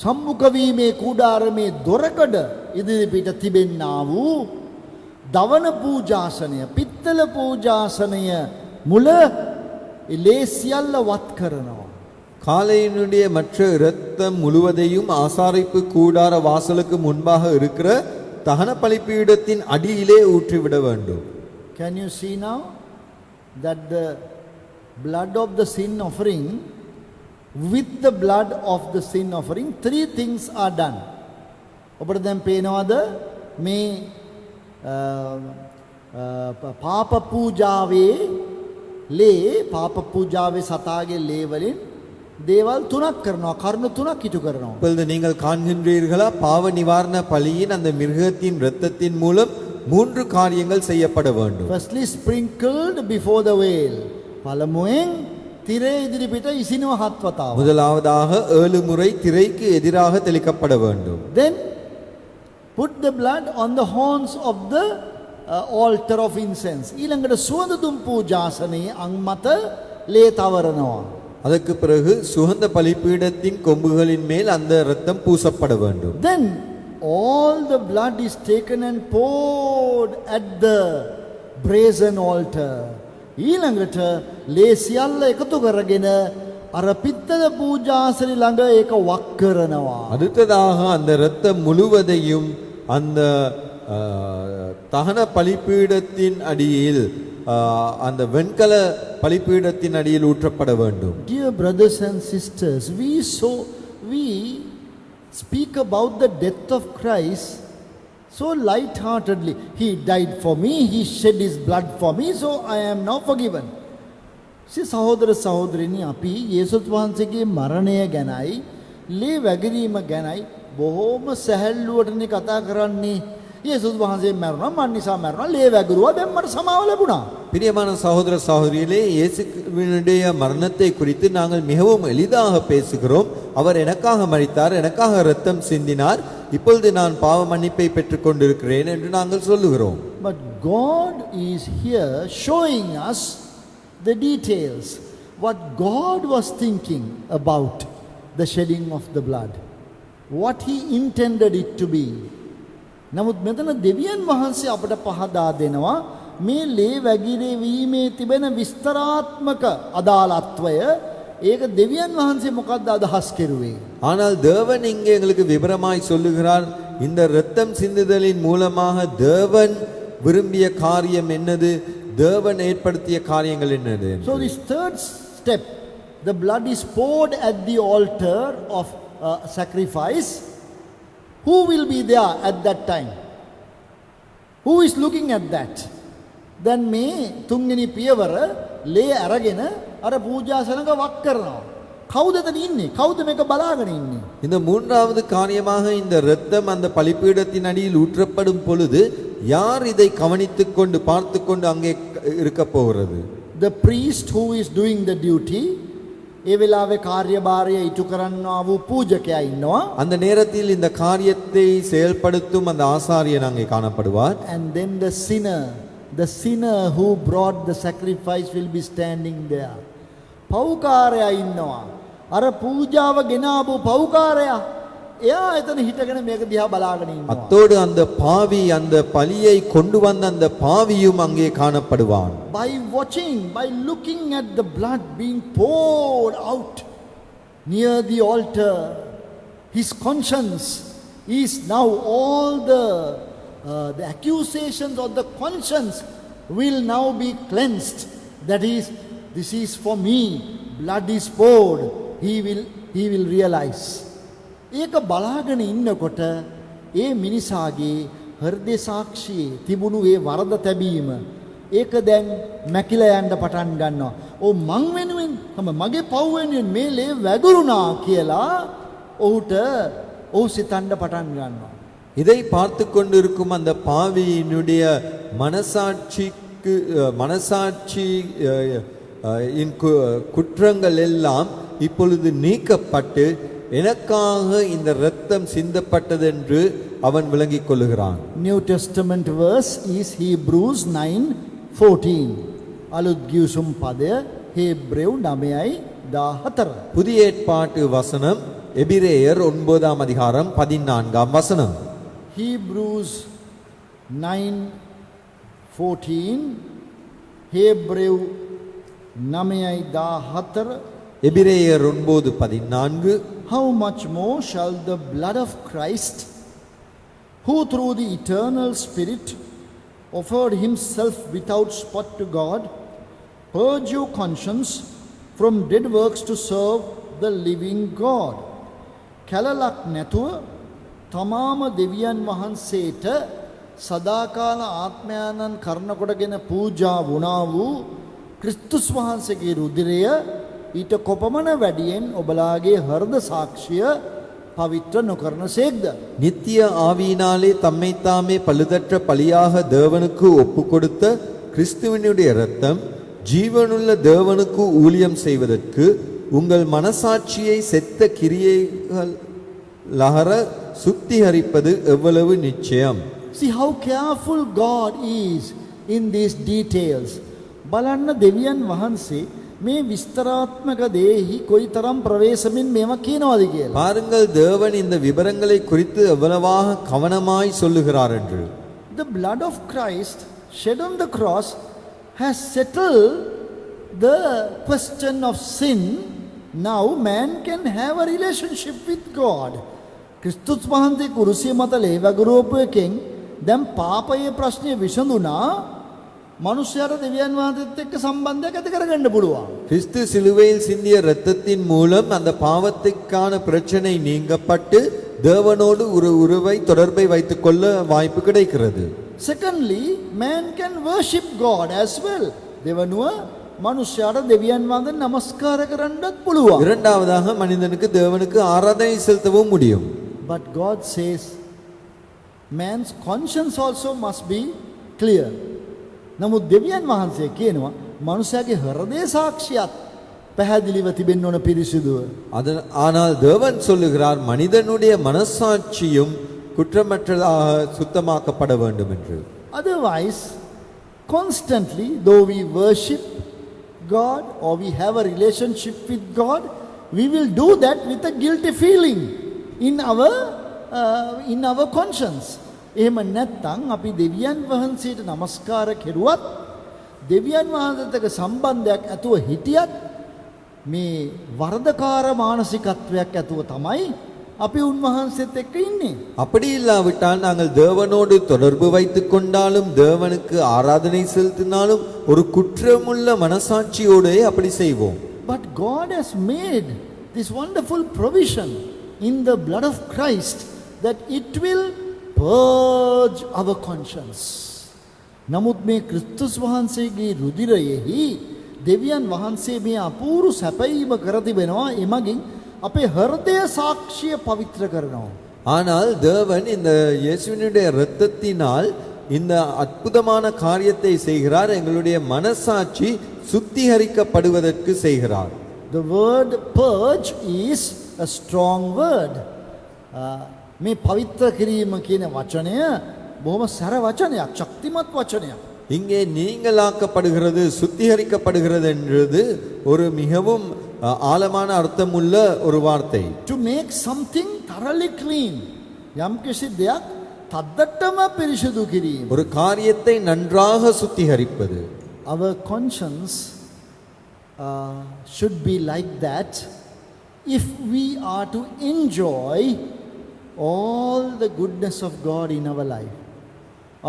A: සම්මුඛවීමේ කුඩාරමේ දොරකඩ ඉදිරිපිට තිබෙන්නා වූ දවන පූජාසනය, පිත්තල පූජාසනය මුල ලේ සියල්ල වත් කරනවා.
B: காளையினுடைய மற்ற இரத்தம் முழுவதையும் ஆசாரிப்பு கூடார வாசலுக்கு முன்பாக இருக்கிற தகன பலிபீடத்தின் அடியிலே ஊற்றிவிட வேண்டும்.
A: Can you see now that the blood of the sin offering, with the blood of the sin offering, three things are done. ඔබට දැන් පේනවද මේ පාප පූජාවේ ලේ, පාප පූජාවේ සතාගේ ලේ වලින් දේවල් තුනක් කරනවා, කරුණු තුනක් ඉටු කරනවා.
B: இப்பொழுது நீங்கள் காண்கின்றீர்களா, பாவ நிவாரண பலியின் அந்த மிருகத்தின் இரத்தத்தின் மூலம் 3 காரியங்கள் செய்யப்பட வேண்டும்.
A: Firstly, sprinkled before the veil. பலமுවෙන් திரை ඉදිරිපිට ඉසිනව හත් වතාවක්.
B: முதலாவதாக 7 முறை திரைக்கு எதிராக தெளிக்கப்பட வேண்டும்.
A: Then put the blood on the horns of the altar of incense. ඊළඟට සුවඳ දුම් පූජාසනයේ අං මත ලේ තවරනවා.
B: அதற்கு பிறகு சுகந்த பலிபீடத்தின் கொம்புகளின் மேல் அந்த இரத்தம் பூசப்பட வேண்டும்.
A: Then all the blood is taken and poured at the brazen altar. ඊළඟට ලේ සියල්ල එකතු කරගෙන අර පිත්තල පූජාසලි ළඟ ඒක වක් කරනවා.
B: அடுத்ததாக அந்த இரத்தம் முழுவதையும் அந்த தகன பலிபீடத்தின் அடியில் அந்த வெண்கல பலிபீடத்தின் அடியில் ஊற்றப்பட வேண்டும்.
A: Dear brothers and sisters, we speak about the death of Christ so light-heartedly. He died for me, he shed his blood for me, so I am now forgiven. සහෝදර සහෝදරිනි, අපි යේසුස් වහන්සේගේ මරණය ගැනයි ලේ වැගිරීම ගැනයි බොහෝම සැහැල්ලුවටනේ කතා කරන්නේ. යේසුස් වහන්සේ මරුණා, මන් නිසා මරුණා, ලේ වැගිරුවා, දැන් මට සමාව ලැබුණා.
B: பிரியமான சகோதர சகோதரிகளே, இயேசுவினுடைய மரணத்தை குறித்து நாங்கள் மிகவும் எளிதாக பேசுகிறோம். அவர் எனக்காக மரித்தார், எனக்காக இரத்தம் சிந்தினார், இப்பொழுது நான் பாவ மன்னிப்பை பெற்றுக் கொண்டிருக்கிறேன் என்று நாங்கள் சொல்லுகிறோம்.
A: But God is here showing us the details, what God was thinking about the shedding of the blood, what he intended it to be. නමුත් මෙතන දෙවියන් වහන්සේ අපට පහදා දෙනවා මේ ලේ වැගිරවීමේ තිබෙන විස්තරාත්මක අදාළත්වය. ඒක දෙවියන් වහන්සේ මොකක්ද අදහස් කෙරුවේ?
B: ஆனால் தேவன் இங்கே எங்களுக்கு விவரமாய் சொல்லுகிறார், இந்த இரத்தம் சிந்துதலின் மூலமாக தேவன் விரும்பிய காரியம் என்னது, தேவன் ஏற்படுத்திய காரியங்கள் என்னது.
A: So this third step, the blood is poured at the altar of sacrifice. Who will be there at that time? Who is looking at that? Then මේ තුන්වෙනි පියවර ලේ අරගෙන අර පූජාසනක වක් කරනවා. කවුද එතන ඉන්නේ? කවුද මේක බලාගෙන ඉන්නේ?
B: இந்த மூன்றாவது காரியமாக இந்த இரத்தம் அந்த பலிபீடத்தின் அடியில் ஊற்றப்படும் பொழுது யார் இதை கவனித்துக் கொண்டு பார்த்து கொண்டு அங்கே இருக்க போகிறது?
A: The priest who is doing the duty, ඒ වෙලාවේ කාර්යභාරය ඉටු කරන්නා වූ පූජකයා ඉන්නවා.
B: அந்த நேரத்தில் இந்த காரியத்தை செயல்படுத்தும் அந்த ஆசாரியன் அங்கே காணப்படுவார்.
A: And then the sinner who brought the sacrifice will be standing there. පව්කාරයා ඉන්නවා. අර පූජාව ගෙනාවු පව්කාරයා එයා එතන හිටගෙන මේක දිහා බලාගෙන ඉන්නවා.
B: அத்தோடு அந்த பாவி, அந்த பலியை கொண்டு வந்த அந்த பாவியும் அங்கே காணப்படுவான்.
A: By watching, by looking at the blood being poured out near the altar, his conscience is now all the accusations of the conscience will now be cleansed. That is, this is for me, blood is poured. He will realize. ඒක බලාගෙන ඉන්නකොට ඒ මිනිසාගේ හෘදේ සාක්ෂියේ තිබුණු ඒ වරද තැබීම ඒක දැන් මැකිලා යන්න පටන් ගන්නවා. මං වෙනුවෙන් මගේ පව් වෙනුවෙන් මේ ලේ වැගුරුණා කියලා ඔහු සිතන්න පටන් ගන්නවා.
B: இதை பார்த்து கொண்டிருக்கும் அந்த பாவியினுடைய மனசாட்சி குற்றங்கள் எல்லாம் இப்பொழுது நீக்கப்பட்டு எனக்காக இந்த இரத்தம் சிந்தப்பட்டது என்று அவன் விளங்கிக் கொள்ளுகிறான்.
A: New Testament verse is Hebrews 9:14. අලුත් ගිවිසුම් පදය හේබ්‍රෙව් 9:14.
B: புதிய ஏற்பாட்டு வசனம் எபிரேயர் 9ஆம் அதிகாரம் 14ஆம் வசனம்.
A: Hebrews 9:14 Hebrew 9:14.
B: எபிரேயர் 9:14.
A: How much more shall the blood of Christ, who through the eternal Spirit offered himself without spot to God, purge your conscience from dead works to serve the living God. කැලලක් නැතුව තමාම දෙවියන් වහන්සේට සදාකාල ආත්මයන්න් කරන කොටගෙන පූජා වුණා වූ ක්‍රිස්තුස් වහන්සේගේ රුධිරය ඊට කොපමණ වැඩියෙන් ඔබලාගේ හෘද සාක්ෂිය පවිත්‍ර නොකරන සේක්ද.
B: நித்திய ஆவியினாலே தம்மை தாமே பழுதற்ற பலியாக தேவனுக்கு ஒப்பு கொடுத்த கிறிஸ்துவினுடைய இரத்தம் ஜீவனுள்ள தேவனுக்கு ஊழியம் செய்வதற்கு உங்கள் மனசாட்சியை செத்த கிரியைகள் லஹர சுத்திகரிப்பது எவ்வளவு நிச்சயம்.
A: See how careful God is in these details. බලන්න දෙවියන් වහන්සේ මේ විස්තරාත්මක දේහි කොයිතරම් ප්‍රවේශමින් මේව කියනවාද කියලා.
B: பாருங்கள், தேவன் இந்த விவரங்களை குறித்து எவ்வளவாக கவனமாய் சொல்லுகிறார் என்று.
A: The blood of Christ shed on the cross has settled the question of sin now man can have a relationship with God. ක්‍රිස්තුස් වහන්සේ කුරුසිය මත ලේවගුරුවපු එකෙන් දැන් පාපයේ ප්‍රශ්නය විසඳුණා. මනුෂ්‍යයාට දෙවියන් වහන්සේත් එක්ක සම්බන්ධයක් ඇති කරගන්න පුළුවන්.
B: கிறிஸ்து சிலுவையில் சிந்திய இரத்தத்தின் மூலம் அந்த பாவத்துக்கான பிரச்சனை நீங்கப்பட்டு தேவனோடு ஒரு உறவை தொடர்பை வைத்துக் கொள்ள வாய்ப்பு கிடைக்கிறது.
A: Secondly, man can worship God as well. දෙවනුව මනුෂ්‍යයාට දෙවියන් වහන්සේ නමස්කාර කරන්නත් පුළුවන්.
B: இரண்டாவதாக மனிதனுக்கு தேவனுக்கு ஆராதனை செலுத்தவும் முடியும்.
A: But God says man's conscience also must be clear. නමුත් දෙවියන් වහන්සේ කියනවා මනුෂ්‍යයාගේ හෘදය සාක්ෂියත් පැහැදිලිව තිබෙන්න ඕන පිරිසිදුව.
B: ஆனால் தேவன் சொல்லுகிறார் மனிதனுடைய மனசாட்சியும் குற்றமற்றதாக சுத்தமாக்கப்பட வேண்டும் என்று.
A: Otherwise, constantly, though we worship God or we have a relationship with God, we will do that with a guilty feeling in our conscience. එහෙම නැත්නම් අපි දෙවියන් වහන්සේට নমස්කාර කෙරුවත් දෙවියන් වහන්සේට සම්බන්ධයක් ඇතුව හිටියත් මේ වරදකාර මානසිකත්වයක් ඇතුව තමයි අපි උන්වහන්සේත් එක්ක ඉන්නේ.
B: அப்படி இல்லாவிட்டால் நாங்கள் தேவனோடு தொடர்பு வைத்துக் கொண்டாலும் தேவனுக்கு ஆராதனை செலுத்தினாலும் ஒரு குற்றமுள்ள மனசாட்சியோடு அப்படி செய்வோம்.
A: But God has made this wonderful provision in the blood of Christ that it will purge our conscience. නමුත් මේ ක්‍රිස්තුස් වහන්සේගේ රුධිරයෙහි දෙවියන් වහන්සේ මේ අපූර්ව සැපයීම කර තිබෙනවා. එමගින් අපේ හෘදය சாட்சிய பவித்திர කරනවා.
B: ஆனால் தேவன் இந்த இயேசுவினுடைய இரத்தத்தினால் இந்த அற்புதமான காரியத்தை செய்கிறார். எங்களுடைய மனசாட்சி சுத்திகரிக்கப்படுவதற்கு செய்கிறார்.
A: The word purge is a strong word. මේ පවිත්‍ර කිරීම කියන වචනය බොහොම සැර වචනයක්, ශක්තිමත් වචනයක්.
B: இங்கே நீங்களாக்கப்படுகிறது, சுத்திகரிக்கப்படுகிறது என்றது ஒரு மிகவும் ஆழமான அர்த்தமுள்ள ஒரு வார்த்தை.
A: To make something thoroughly clean. යම් කිසි දෙයක් තද්දටම පිරිසිදු කිරීම.
B: ஒரு காரியத்தை நன்றாக சுத்திகரிப்பது.
A: Our conscience should be like that if we are to enjoy all the goodness of God in our life.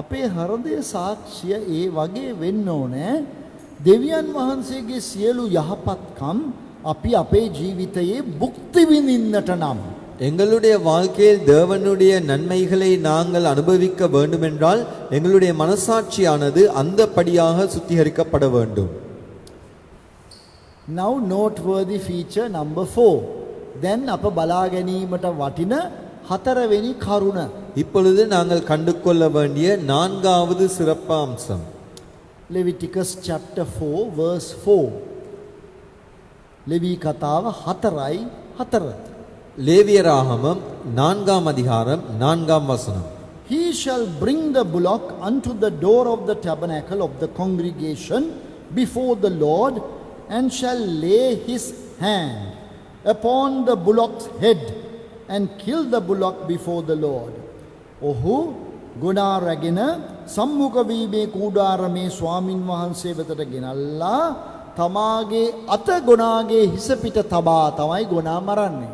A: අපේ හෘදය සාක්ෂිය ඒ වගේ වෙන්න ඕනේ. දෙවියන් වහන්සේගේ සියලු යහපත්කම් අපි අපේ ජීවිතයේ භුක්ති විඳින්නට නම්
B: எங்களுடைய வாழ்க்கையில் தேவனுடைய நன்மைகளை நாங்கள் அனுபவிக்க வேண்டுமென்றால் எங்களுடைய மனசாட்சியானது அந்தபடியாக சுத்திகரிக்கப்பட வேண்டும்.
A: Now noteworthy feature number 4. Then අප බලා ගැනීමට වටින හතරවෙනි කරුණ.
B: இப்பொழுது நாங்கள் கண்டுகொள்ள வேண்டிய நான்காவது சிறப்பம்சம்.
A: Leviticus chapter 4 verse 4. லெவி கதாව 4:4.
B: லேவியராகமம் 4ஆம் அதிகாரம் 4ஆம் வசனம்.
A: He shall bring the bullock unto the door of the tabernacle of the congregation before the Lord, and shall lay his hand upon the bullock's head and kill the bullock before the Lord. ඔහු ගොනා රැගෙන සම්මුඛ වීමේ කූඩාරමේ ස්වාමින් වහන්සේ වෙතට ගෙනල්ලා තමාගේ අත ගොනාගේ හිස පිට තබා තමයි ගොනා මරන්නේ.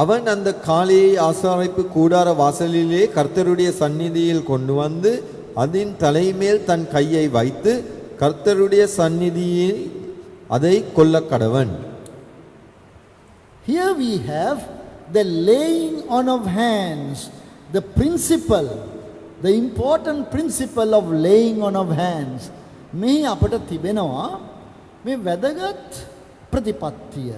B: அவன் அந்த காளையை ஆசாரிப்பு கூடார வாசலிலே கர்த்தருடைய சந்நிதியில் கொண்டு வந்து அதன் தலைமேல் தன் கையை வைத்து கர்த்தருடைய சந்நிதியில் அதை கொல்ல கடவன்.
A: Here we have the laying on of hands, the principle, the important principle of laying on of hands. මේ අපට තිබෙනවා මේ වැදගත් ප්‍රතිපත්තිය.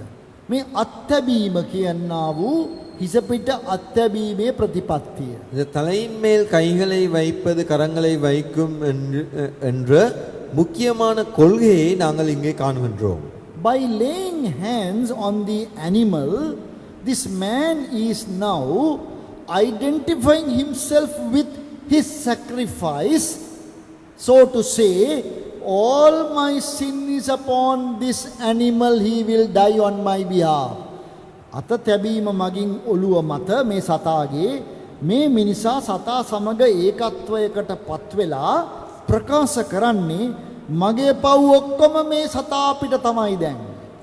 A: මේ අත්හැබීම කියනා වූ හිසපිට අත්හැබීමේ ප්‍රතිපත්තිය.
B: இந்த தலையின் மேல் கைகளை வைப்பது கரங்களை வைக்கும் என்ற முக்கியமான கொள்கையை நாங்கள் இங்கே காண்கின்றோம்.
A: By laying hands on the animal, this man is now identifying himself with his sacrifice. So to say, all my sin is upon this animal, he will die on my behalf. අත තැබීම මගින් ඔළුව මත මේ සතාගේ මේ මිනිසා සතා සමග ඒකත්වයකට පත් වෙලා ප්‍රකාශ කරන්නේ මගේ පව් ඔක්කොම මේ සතා අපිට තමයි දැන්.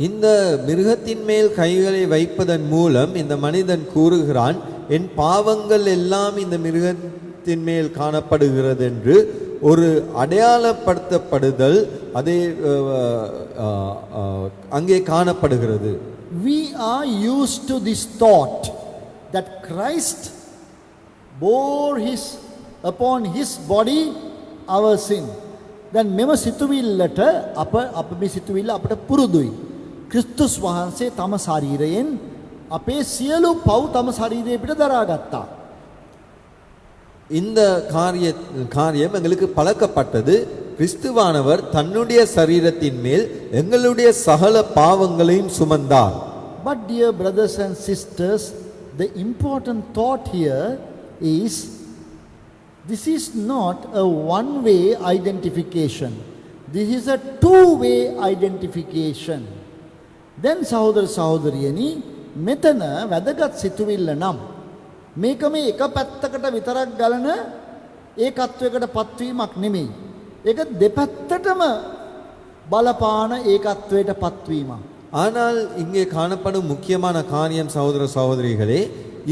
B: இந்த மிருகத்தின் மேல் கைகளை வைப்பதன் மூலம் இந்த மனிதன் கூறுகிறான், என் பாவங்கள் எல்லாம் இந்த மிருகத்தின் மேல் காணப்படுகிறது என்று ஒரு அடையாளப்படுத்தப்படுதல் அதே அங்கே காணப்படுகிறது.
A: We are used to this thought that Christ bore upon his body our sin. Then මෙම සිතුවිල්ලට අප මේ සිතුවිල්ල අපට පුරුදුයි. ක්‍රිස්තුස් වහන්සේ තම ශරීරයෙන් අපේ සියලු පව් තම ශරීරයේ පිට දරාගත්තා.
B: இந்த காரியம் எங்களுக்கு பழக்கப்பட்டது. கிறிஸ்துவானவர் தன்னுடைய சரீரத்தின் மேல் எங்களுடைய சகல பாவங்களையும் சுமந்தார்.
A: But dear brothers and sisters, the important thought here is, this is not a one-way identification. This is a two-way identification. Then සහෝදර සහෝදරියනි, මෙතන වැදගත් සිතුවිල්ල නම් මේක මේ එක පැත්තකට විතරක් ගලන ඒකත්වයකට පත්වීමක් නෙමෙයි. ඒක දෙපැත්තටම බලපාන ඒකත්වයට පත්වීමක්.
B: ஆனால் இங்கே காணப்படும் முக்கியமான காரியம் சகோதர சகோதரிகளே,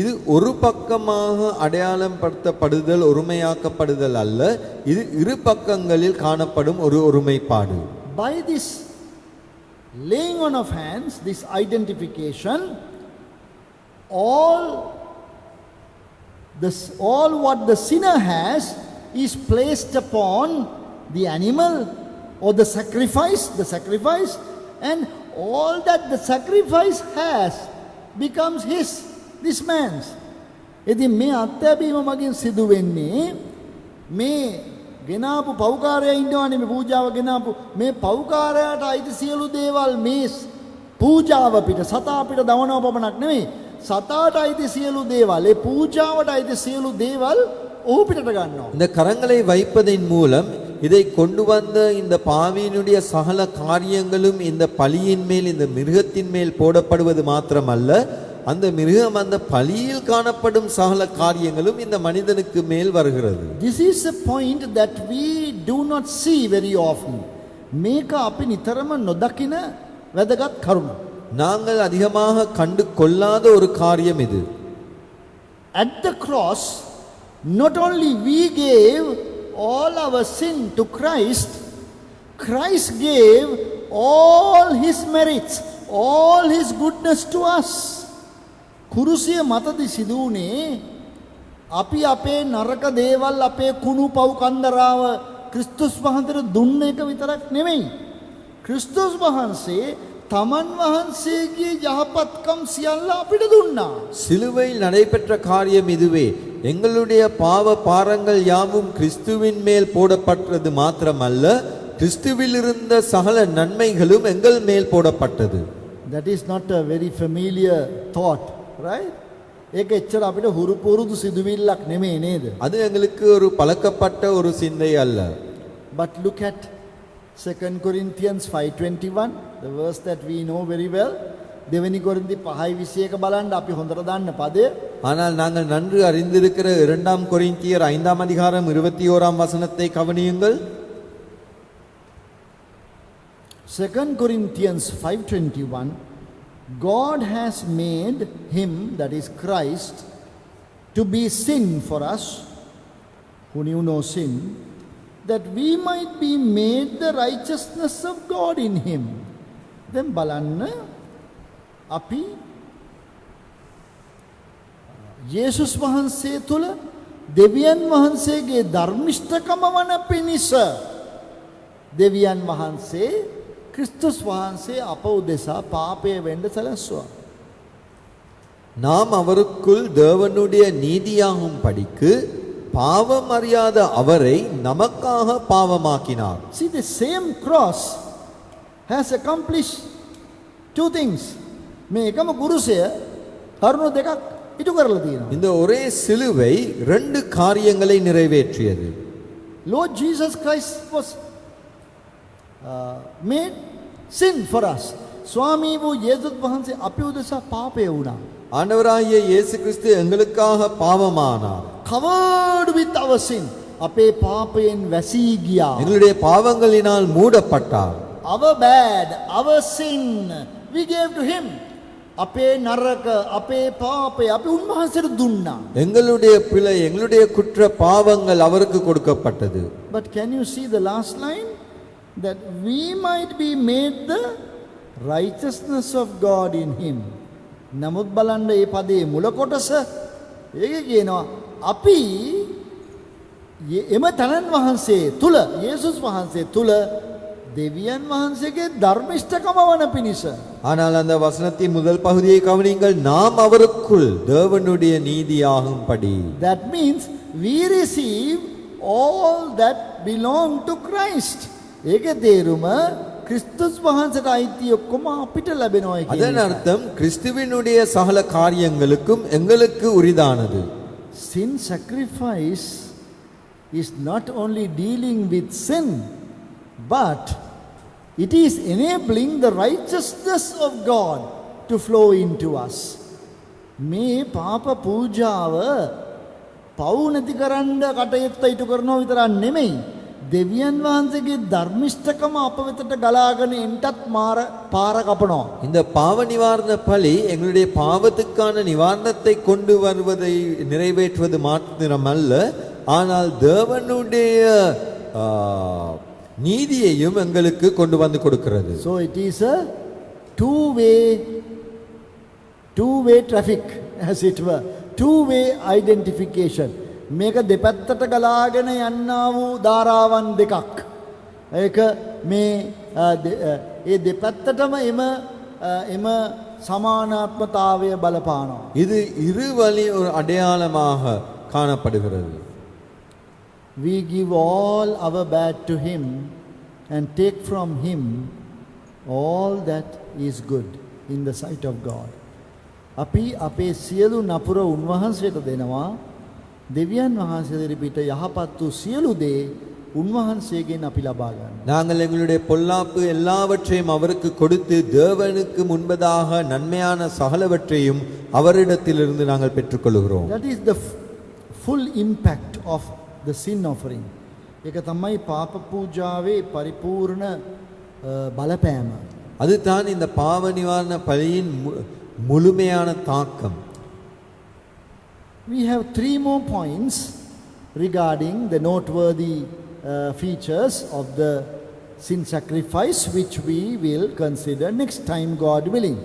B: இது ஒரு பக்கமாக அடையாளம் படுத்தப்படுதல் ஒருமையாக்கப்படுதல் அல்ல, இது இரு பக்கங்களில் காணப்படும் ஒரு ஒருமைப்பாடு.
A: By this laying on of hands, this identification, all what the sinner has is placed upon the animal or the sacrifice, and all that the sacrifice has becomes this man's. ඉතින් මේ අත්‍යවීම මගින් සිදු වෙන්නේ, මේ ගෙනාපු පව්කාරයා ඉන්නවනේ, මේ පූජාව ගෙනාපු මේ පව්කාරයාට අයිති සියලු දේවල් මේ පූජාව පිට සතා පිට දවනව පමණක් නෙමෙයි, සතාට අයිති සියලු දේවල්, ඒ පූජාවට අයිති සියලු දේවල් ඔහු පිටට ගන්නවා.
B: இந்த கரங்களை வைப்பதின் மூலம் இதை கொண்டு வந்த இந்த பாவியினுடைய சகல காரியங்களும் இந்த பலியின் மேல், இந்த மிருகத்தின் மேல் போடப்படுவது மாத்திரமல்ல, அந்த மிருகம் அந்த பலியில் காணப்படும் சகல காரியங்களும் இந்த மனிதனுக்கு மேல் வருகிறது.
A: This is a point that we do not see very often. මේක අපි නිතරම නොදකින වැදගත් කරුණ.
B: நாங்கள் அதிகமாக கண்டு கொள்ளாத ஒரு காரியம் இது.
A: At the cross, not only we gave all our sin to Christ, Christ gave all his merits, all his goodness to us. කුරුසිය මතදි සිදුවුනේ අපි අපේ නරක දේවල්, අපේ කුණු පව් කන්දරාව ක්‍රිස්තුස් වහන්සේට දුන්න එක විතරක් නෙමෙයි. ක්‍රිස්තුස් වහන්සේ තමන් වහන්සේගේ යහපත්කම් සියල්ල අපිට දුන්නා.
B: சிலுவையில் நடைபெற்ற காரியம் இதுவே. எங்களுடைய பாவ பாரங்கள் யாவும் கிறிஸ்துவின் மேல் போடப்பட்டது மாத்திரமல்ல, கிறிஸ்துவில் இருந்த சகல நன்மைகளும் எங்கள் மேல் போடப்பட்டது.
A: That is not a very familiar thought, right? ඒක එච්චර අපිට හුරු පුරුදු සිදුවිල්ලක් නෙමෙයි නේද?
B: அது எங்களுக்கு ஒரு பழக்கப்பட்ட ஒரு சிந்தை அல்ல.
A: But look at 2 Corinthians 5:21, the verse that we know very well. දෙවෙනි කොරින්ති 5:21 බලන්න අපි හොඳට දන්න පදය.
B: ஆனால் நாங்கள் நன்கு அறிந்திருக்கிற 2 கொரிந்தியர் 5 அதிகாரம் 21 வசனத்தை கவனியுங்கள்.
A: 2 Corinthians 5:21, God has made him, that is Christ, to be sin for us, who knew no sin, that we might be made the righteousness of God in him. Then බලන්න අපි යේසුස් වහන්සේ තුල දෙවියන් වහන්සේගේ ධර්මිෂ්ඨකම වන පිණිස දෙවියන් වහන්සේ ක්‍රිස්තුස් වහන්සේ අප උදෙසා පාපය වෙන්න සැලැස්සුවා.
B: நாம் அவருக்குள் தேவனுடைய நீதியாகும் படிக்கு பாவம் அறியாத அவரை நமக்காக பாவமாக்கினார்.
A: See, the same cross has accomplished two things. මේ එකම කුරුසය කරුණු දෙකක් ඉටු කරලා තියෙනවා.
B: இந்த ஒரே சிலுவை ரெண்டு காரியங்களை நிறைவேற்றியது.
A: Lord Jesus Christ was made sin for us. ස්වාමී වූ යේසුස් වහන්සේ අපේ උදෙසා පාපය වුණා.
B: ஆண்டவராகிய இயேசு கிறிஸ்து எங்களுக்காக பாவமானார்.
A: Covered with our sin. අපේ පාපයෙන් වැසී ගියා.
B: எங்களுடைய பாவங்களினால் மூடப்பட்டார்.
A: our bad, our sin, we gave to him. අපේ නරක, අපේ පාපය අපි උන්වහන්සේට දුන්නා.
B: எங்களுடைய பிழை, எங்களுடைய குற்ற பாவங்கள் அவருக்கு கொடுக்கப்பட்டது.
A: But can you see the last line? That we might be made the righteousness of God in him. නමුත් බලන්න මේ පදේ මුල කොටස ඒක කියනවා අපි එම තනන් වහන්සේ තුල, යේසුස් වහන්සේ තුල දෙවියන් වහන්සේගේ ධර්මිෂ්ඨකම වන පිණිස.
B: ஆனால் அந்த வசனத்தின் முதல் பகுதியை கவனியுங்கள், நாம் அவருக்குள் தேவனுடைய நீதியாகும்படி.
A: That means we receive all that belong to Christ. ඒකේ තේරුම கிறிஸ்துஸ் වහන්සේට අයිති ඔක්කොම අපිට ලැබෙනවා කියන
B: அதன் அர்த்தம் கிறிஸ்துவினுடைய சகல காரியங்களுக்கும் எங்களுக்கு உரிதானது.
A: Sin sacrifice is not only dealing with sin, but it is enabling the righteousness of God to flow into us. මේ පාප පූජාව පව් නැති කරන්න කටයුත්ත ඉටු කරනවා විතරක් නෙමෙයි, දෙවියන් වහන්සේගේ ධර්මිෂ්ඨකම අප වෙතට ගලාගෙන එන්නත් පාර කපනවා.
B: இந்த பாவ நிவாரண பலி எங்களுடைய பாவத்துக்கான நிவாரணத்தை கொண்டு வருவதை நிறைவேற்றுவது மாத்திரமல்ல, ஆனால் தேவனுடைய நீதியையும் எங்களுக்கு கொண்டு வந்து கொடுக்கிறது.
A: So it is a two-way traffic, as it were, two-way identification. මේක දෙපැත්තට ගලාගෙන යන්නා වූ ධාරාවන් දෙකක්. ඒක මේ ඒ දෙපැත්තටම එම සමානාත්මතාවය බලපානවා.
B: இது இருவழி ஒரு அடையாளமாக காணப்படுகிறது.
A: We give all our bad to him and take from him all that is good in the sight of God. අපි අපේ සියලු නපුර උන්වහන්සේට දෙනවා. දෙවියන් වහන්සේ දෙවිට යහපත් වූ සියලු දේ උන්වහන්සේගෙන් අපි ලබා ගන්නවා.
B: நாங்கள் எங்களுடைய பொல்லாப்பு எல்லாவற்றையும் அவருக்கு கொடுத்து தேவனுக்கு முன்பதாக நன்மையான சகலவற்றையும் அவரிடத்திலிருந்து நாங்கள் பெற்றுக்கொள்கிறோம்.
A: That is the full impact of the sin offering. ඒක තමයි පාප පූජාවේ පරිපූර්ණ බලපෑම.
B: அதுதான் இந்த பாவ நிவாரண பலியின் முழுமையான தாக்கம்.
A: We have three more points regarding the noteworthy features of the sin sacrifice, which we will consider next time, God willing.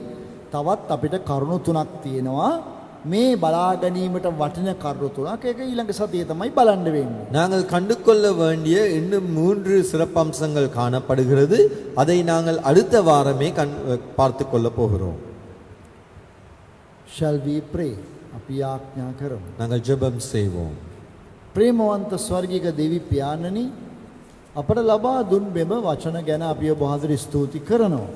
A: තවත් අපිට කරුණු තුනක් තියෙනවා. මේ බලා ගැනීමට වටින කරුණු තුනක්. ඒක ඊළඟ සතියේ තමයි බලන්න වෙන්නේ.
B: நாங்கள் கண்டுகொள்ள வேண்டிய இன்னும் 3 சிறப்பம்சங்கள் காணப்படுகிறது. அதை நாங்கள் அடுத்த வாரமே பார்த்து கொள்ள போகிறோம்.
A: Shall we pray? අපි ආඥා කරමු.
B: நாங்கள் ஜெபம் செய்வோம்.
A: ප්‍රේමවන්ත ස්වර්ගික දෙවි පියාණනි, අපට ලබා දුන් මෙම වචන ගැන අපි ඔබ වහන්සේට ස්තුති කරනවා.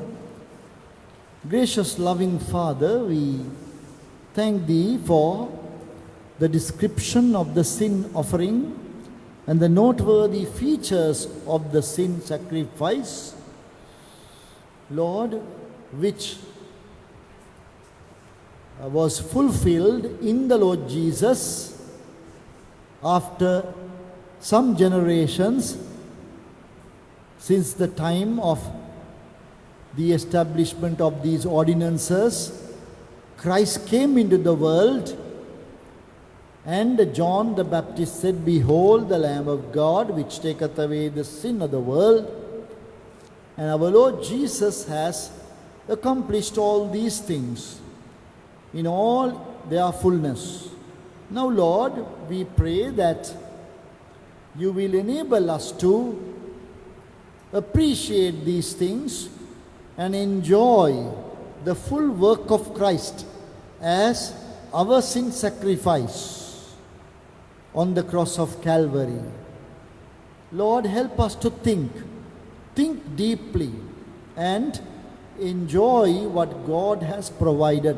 A: Gracious loving Father, we thank thee for the description of the sin offering and the noteworthy features of the sin sacrifice, Lord, which was fulfilled in the Lord Jesus after some generations since the time of the establishment of these ordinances. Christ came into the world, and John the Baptist said, "Behold the Lamb of God, which taketh away the sin of the world." And our Lord Jesus has accomplished all these things in all their fullness. Now, Lord, we pray that you will enable us to appreciate these things and enjoy the full work of Christ as our sin sacrifice on the cross of Calvary. Lord, help us to think deeply and enjoy what God has provided.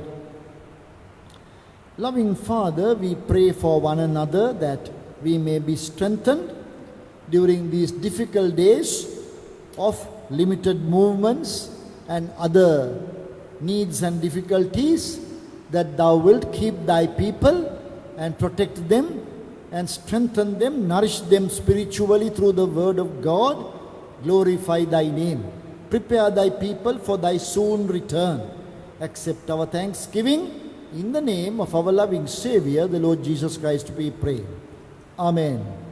A: Loving Father, we pray for one another that we may be strengthened during these difficult days of limited movements and other needs and difficulties, that thou wilt keep thy people and protect them and strengthen them, nourish them spiritually through the word of God. Glorify thy name. prepare thy people for thy soon return. Accept our thanksgiving. In the name of our loving Savior, the Lord Jesus Christ, we pray. Amen.